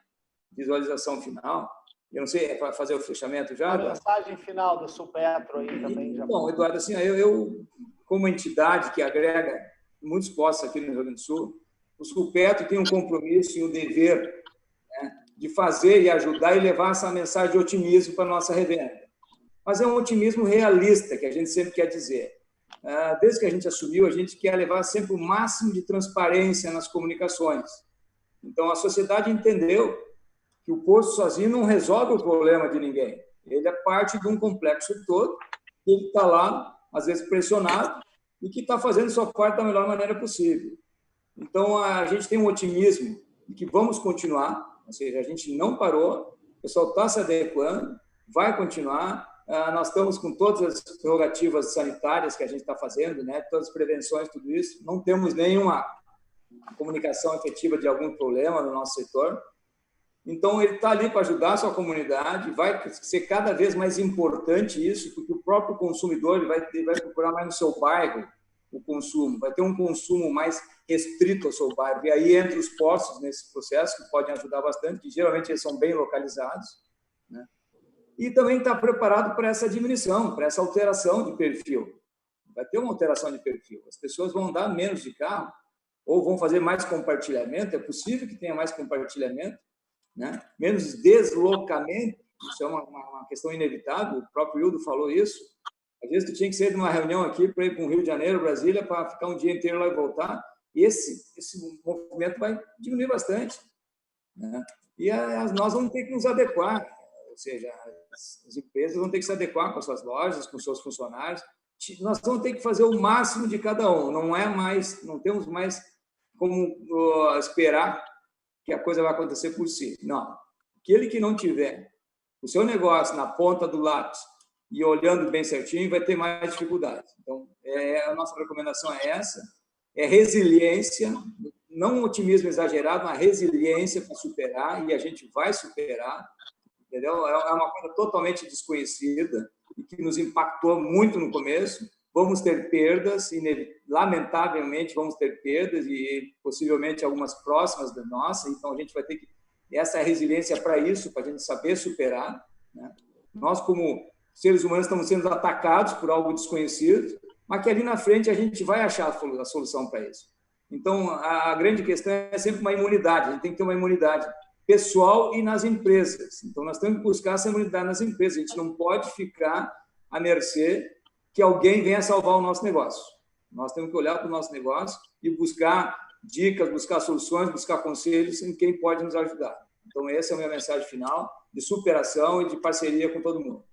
visualização final. Eu não sei, é para fazer o fechamento já? A mensagem final do Supetro aí também. Bom, Eduardo, assim, eu como entidade que agrega muitos postos aqui no Rio Grande do Sul, o Supetro tem um compromisso e um dever, né, de fazer e ajudar e levar essa mensagem de otimismo para a nossa revenda. Mas é um otimismo realista, que a gente sempre quer dizer. Desde que a gente assumiu, a gente quer levar sempre o máximo de transparência nas comunicações. Então, a sociedade entendeu que o posto sozinho não resolve o problema de ninguém. Ele é parte de um complexo todo, que ele está lá, às vezes pressionado, e que está fazendo sua parte da melhor maneira possível. Então, a gente tem um otimismo de que vamos continuar, ou seja, a gente não parou, o pessoal está se adequando, vai continuar. Nós estamos com todas as prerrogativas sanitárias que a gente está fazendo, né? Todas as prevenções, tudo isso. Não temos nenhuma comunicação efetiva de algum problema no nosso setor. Então, ele está ali para ajudar a sua comunidade, vai ser cada vez mais importante isso, porque o próprio consumidor ele vai procurar mais no seu bairro o consumo, vai ter um consumo mais restrito ao seu bairro. E aí entra os postos nesse processo, que podem ajudar bastante, que geralmente eles são bem localizados, né? E também está preparado para essa diminuição, para essa alteração de perfil. Vai ter uma alteração de perfil. As pessoas vão andar menos de carro, ou vão fazer mais compartilhamento, é possível que tenha mais compartilhamento, né? Menos deslocamento, isso é uma questão inevitável, o próprio Hildo falou isso, Às vezes tu tinha que sair de uma reunião aqui para ir para o Rio de Janeiro, Brasília, para ficar um dia inteiro lá e voltar. E esse movimento vai diminuir bastante, né? E nós vamos ter que nos adequar, ou seja, as empresas vão ter que se adequar com as suas lojas, com os seus funcionários. Nós vamos ter que fazer o máximo de cada um. Não temos mais como esperar que a coisa vai acontecer por si. Não. Aquele que não tiver o seu negócio na ponta do lápis e olhando bem certinho vai ter mais dificuldade. Então, a nossa recomendação é essa, é resiliência, não um otimismo exagerado, mas resiliência para superar, e a gente vai superar, entendeu? É uma coisa totalmente desconhecida e que nos impactou muito no começo. Vamos ter perdas, lamentavelmente vamos ter perdas, e possivelmente algumas próximas da nossa, então a gente vai ter que... Essa resiliência para isso, para a gente saber superar, né? Nós, como seres humanos, estamos sendo atacados por algo desconhecido, mas que ali na frente a gente vai achar a solução para isso. Então, a grande questão é sempre uma imunidade, a gente tem que ter uma imunidade pessoal e nas empresas. Então, nós temos que buscar essa imunidade nas empresas, a gente não pode ficar à mercê que alguém venha salvar o nosso negócio. Nós temos que olhar para o nosso negócio e buscar dicas, buscar soluções, buscar conselhos em quem pode nos ajudar. Então, essa é a minha mensagem final, de superação e de parceria com todo mundo.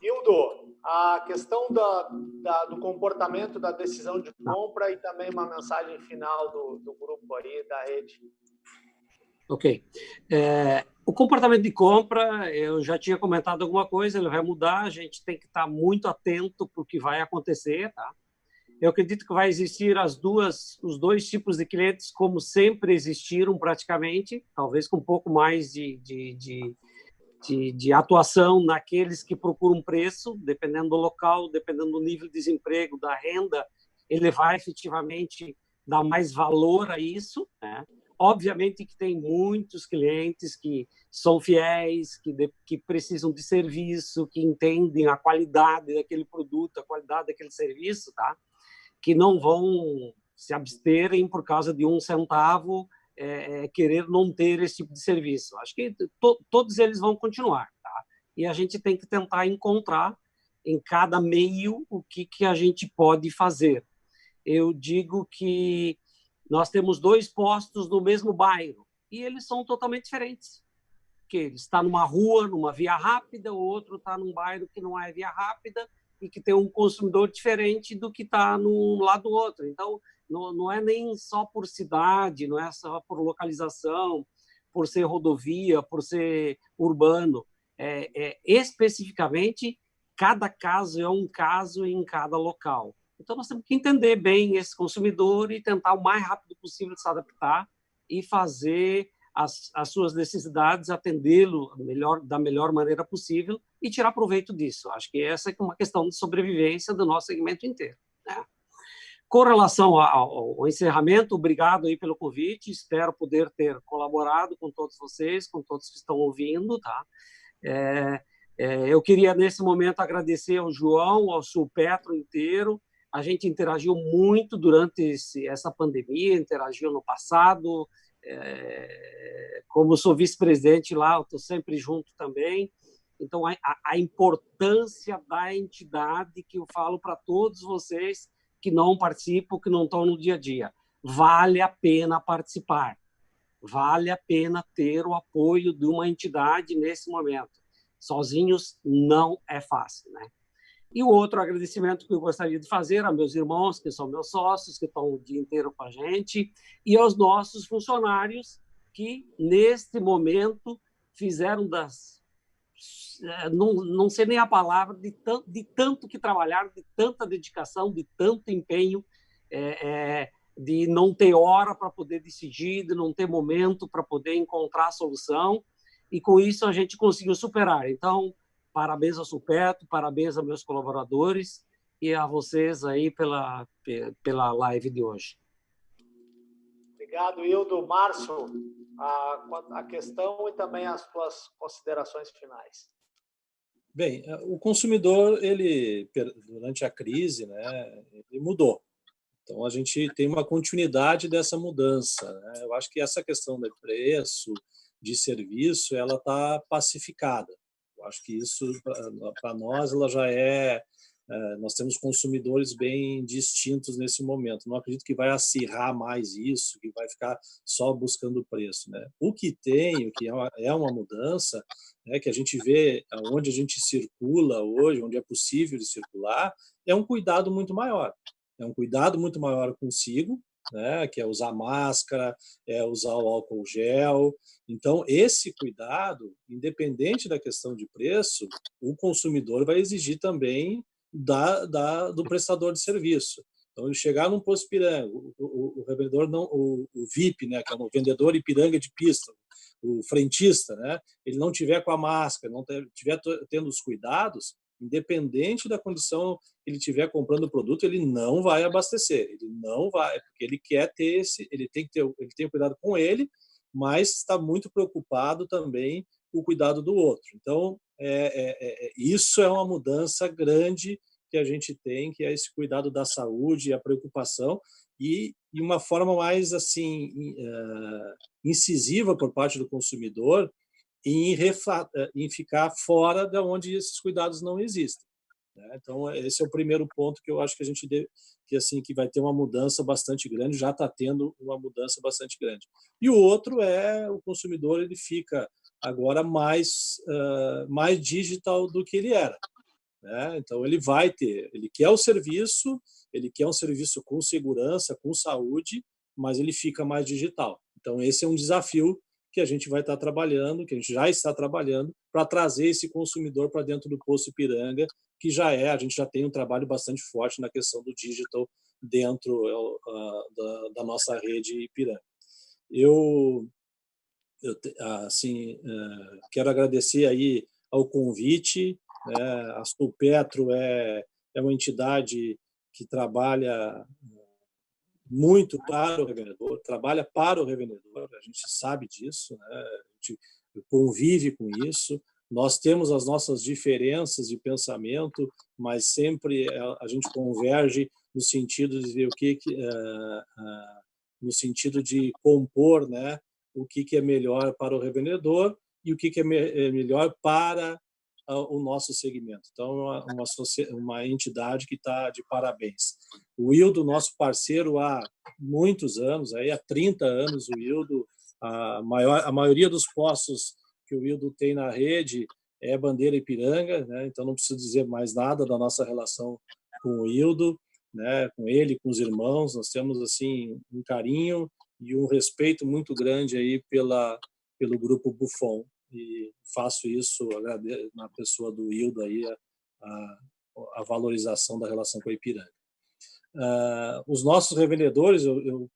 Hildo, a questão do comportamento da decisão de compra e também uma mensagem final do grupo aí, da rede. Ok. O comportamento de compra, eu já tinha comentado alguma coisa, ele vai mudar, a gente tem que estar muito atento para o que vai acontecer, tá? Eu acredito que vai existir os dois tipos de clientes, como sempre existiram praticamente, talvez com um pouco mais de atuação naqueles que procuram preço, dependendo do local, dependendo do nível de desemprego, da renda, ele vai efetivamente dar mais valor a isso, né? Obviamente que tem muitos clientes que são fiéis, que precisam de serviço, que entendem a qualidade daquele produto, a qualidade daquele serviço, tá? Que não vão se absterem por causa de 1 centavo, querer não ter esse tipo de serviço. Acho que todos eles vão continuar, tá? E a gente tem que tentar encontrar em cada meio o que a gente pode fazer. Eu digo que nós temos 2 postos no mesmo bairro e eles são totalmente diferentes. Que ele está numa rua, numa via rápida, o outro está num bairro que não é via rápida e que tem um consumidor diferente do que está num lado do outro. Então, não é nem só por cidade, não é só por localização, por ser rodovia, por ser urbano. Especificamente, cada caso é um caso em cada local. Então, nós temos que entender bem esse consumidor e tentar o mais rápido possível se adaptar e fazer as suas necessidades, atendê-lo da melhor maneira possível e tirar proveito disso. Acho que essa é uma questão de sobrevivência do nosso segmento inteiro, né? Com relação ao encerramento, obrigado aí pelo convite, espero poder ter colaborado com todos vocês, com todos que estão ouvindo, tá? Eu queria, nesse momento, agradecer ao João, ao Sulpetro inteiro. A gente interagiu muito durante essa pandemia, interagiu no passado. Como sou vice-presidente lá, eu estou sempre junto também. Então, a importância da entidade que eu falo para todos vocês que não participam, que não estão no dia a dia. Vale a pena participar. Vale a pena ter o apoio de uma entidade nesse momento. Sozinhos não é fácil, né? E o outro agradecimento que eu gostaria de fazer a meus irmãos, que são meus sócios, que estão o dia inteiro com a gente, e aos nossos funcionários que, neste momento, fizeram não sei nem a palavra, de tanto que trabalharam, de tanta dedicação, de tanto empenho, de não ter hora para poder decidir, de não ter momento para poder encontrar a solução, e com isso a gente conseguiu superar. Então, parabéns ao Sulpetro, parabéns aos meus colaboradores e a vocês aí pela live de hoje. Obrigado, Hildo. Márcio, a questão e também as suas considerações finais. Bem, o consumidor, ele durante a crise, né, ele mudou. Então, a gente tem uma continuidade dessa mudança, né? Eu acho que essa questão de preço, de serviço, ela está pacificada. Eu acho que isso, para nós, ela já é nós temos consumidores bem distintos nesse momento. Não acredito que vai acirrar mais isso, que vai ficar só buscando preço, né? O que é uma mudança, né, que a gente vê onde a gente circula hoje, onde é possível de circular, é um cuidado muito maior. É um cuidado muito maior consigo, né, que é usar máscara, é usar o álcool gel. Então, esse cuidado, independente da questão de preço, o consumidor vai exigir também do prestador de serviço. Então, ele chegar num posto Ipiranga, o revendedor não, o VIP, né, que é o vendedor Ipiranga de pista, o frentista, né, ele não tiver com a máscara, não tiver tendo os cuidados, independente da condição que ele tiver comprando o produto, ele não vai abastecer, ele não vai, porque ele quer ter ele tem cuidado com ele, mas está muito preocupado também com o cuidado do outro. Então, isso é uma mudança grande que a gente tem, que é esse cuidado da saúde, a preocupação e uma forma mais assim incisiva por parte do consumidor em ficar fora de onde esses cuidados não existem, né? Então, esse é o primeiro ponto que eu acho que a gente que vai ter uma mudança bastante grande, já está tendo uma mudança bastante grande. E o outro é o consumidor, ele fica agora mais digital do que ele era, né? Então, ele quer o serviço, ele quer um serviço com segurança, com saúde, mas ele fica mais digital. Então, esse é um desafio que a gente vai estar trabalhando, que a gente já está trabalhando, para trazer esse consumidor para dentro do Posto Ipiranga, que a gente já tem um trabalho bastante forte na questão do digital dentro da nossa rede Ipiranga. Eu quero agradecer aí ao convite, né? A Sulpetro é uma entidade que trabalha muito para o revendedor, trabalha para o revendedor, a gente sabe disso, né? A gente convive com isso. Nós temos as nossas diferenças de pensamento, mas sempre a gente converge no sentido de ver no sentido de compor, né, o que é melhor para o revendedor e o que é melhor para o nosso segmento. Então, uma entidade que está de parabéns. O Ildo, nosso parceiro há muitos anos, há 30 anos, o Ildo, a maioria dos postos que o Ildo tem na rede é bandeira Ipiranga, né? Então não preciso dizer mais nada da nossa relação com o Ildo, né? Com ele, com os irmãos, nós temos assim um carinho e um respeito muito grande aí pelo grupo Buffon, e faço isso na pessoa do Ildo aí a valorização da relação com a Ipiranga. Os nossos revendedores, eu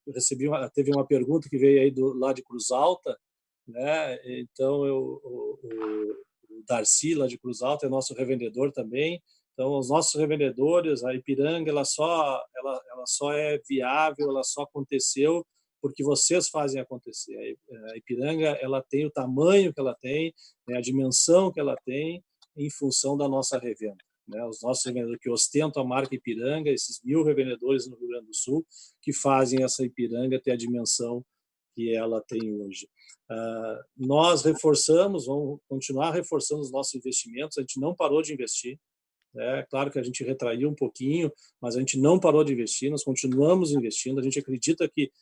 teve uma pergunta que veio aí lá de Cruz Alta, né? Então o Darcy lá de Cruz Alta é nosso revendedor também. Então os nossos revendedores, a Ipiranga, ela só é viável, ela só aconteceu porque vocês fazem acontecer. A Ipiranga, ela tem o tamanho que ela tem, né, a dimensão que ela tem em função da nossa revenda, né? Os nossos revendedores que ostentam a marca Ipiranga, esses 1000 revendedores no Rio Grande do Sul, que fazem essa Ipiranga ter a dimensão que ela tem hoje. Nós vamos continuar reforçando os nossos investimentos, a gente não parou de investir. É claro que a gente retraiu um pouquinho, mas a gente não parou de investir, nós continuamos investindo, a gente acredita que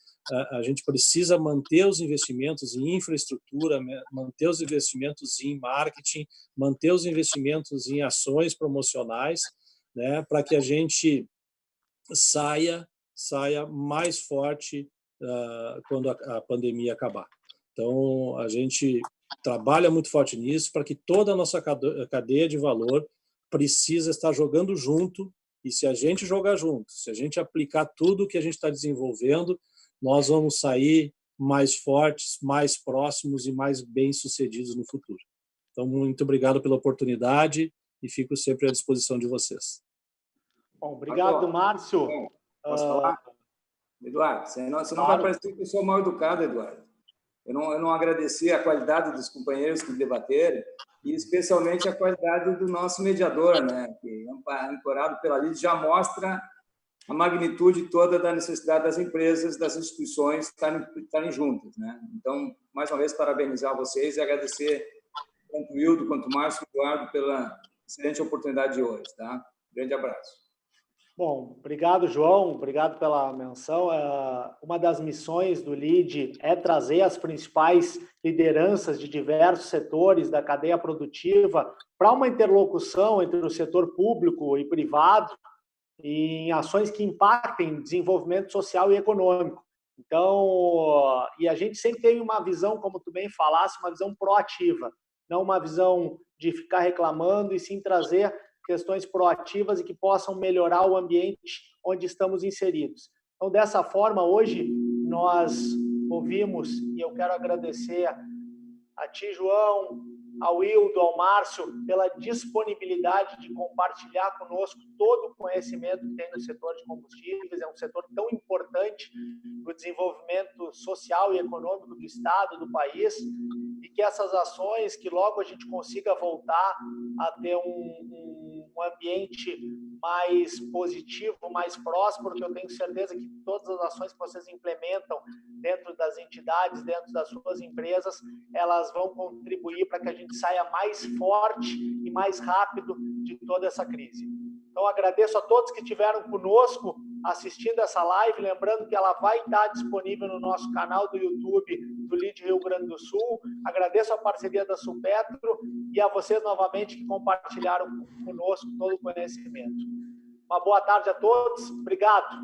a gente precisa manter os investimentos em infraestrutura, manter os investimentos em marketing, manter os investimentos em ações promocionais, né, para que a gente saia mais forte quando a pandemia acabar. Então, a gente trabalha muito forte nisso para que toda a nossa cadeia de valor precisa estar jogando junto, e se a gente jogar junto, se a gente aplicar tudo que a gente está desenvolvendo, nós vamos sair mais fortes, mais próximos e mais bem-sucedidos no futuro. Então, muito obrigado pela oportunidade e fico sempre à disposição de vocês. Bom, obrigado, Márcio. Posso falar? Eduardo, você não vai parecer que eu sou mal educado, Eduardo. Eu não agradeci a qualidade dos companheiros que debateram e especialmente a qualidade do nosso mediador, né, que, ancorado pela LIDE, já mostra a magnitude toda da necessidade das empresas, das instituições estarem juntas, né? Então, mais uma vez, parabenizar vocês e agradecer tanto o Ildo quanto o Márcio e o Eduardo pela excelente oportunidade de hoje, tá? Grande abraço. Bom, obrigado, João, obrigado pela menção. Uma das missões do LEAD é trazer as principais lideranças de diversos setores da cadeia produtiva para uma interlocução entre o setor público e privado em ações que impactem desenvolvimento social e econômico. Então, e a gente sempre tem uma visão, como tu bem falasse, uma visão proativa, não uma visão de ficar reclamando, e sim trazer questões proativas e que possam melhorar o ambiente onde estamos inseridos. Então, dessa forma, hoje nós ouvimos, e eu quero agradecer a ti, João, ao Hildo, ao Márcio, pela disponibilidade de compartilhar conosco todo o conhecimento que tem no setor de combustíveis. É um setor tão importante para o desenvolvimento social e econômico do Estado, do país, e que essas ações, que logo a gente consiga voltar a ter um ambiente mais positivo, mais próspero, que eu tenho certeza que todas as ações que vocês implementam dentro das entidades, dentro das suas empresas, elas vão contribuir para que a gente saia mais forte e mais rápido de toda essa crise. Então, agradeço a todos que estiveram conosco assistindo essa live, lembrando que ela vai estar disponível no nosso canal do YouTube do LEAD Rio Grande do Sul. Agradeço a parceria da Supetro e a vocês novamente que compartilharam conosco todo o conhecimento. Uma boa tarde a todos. Obrigado.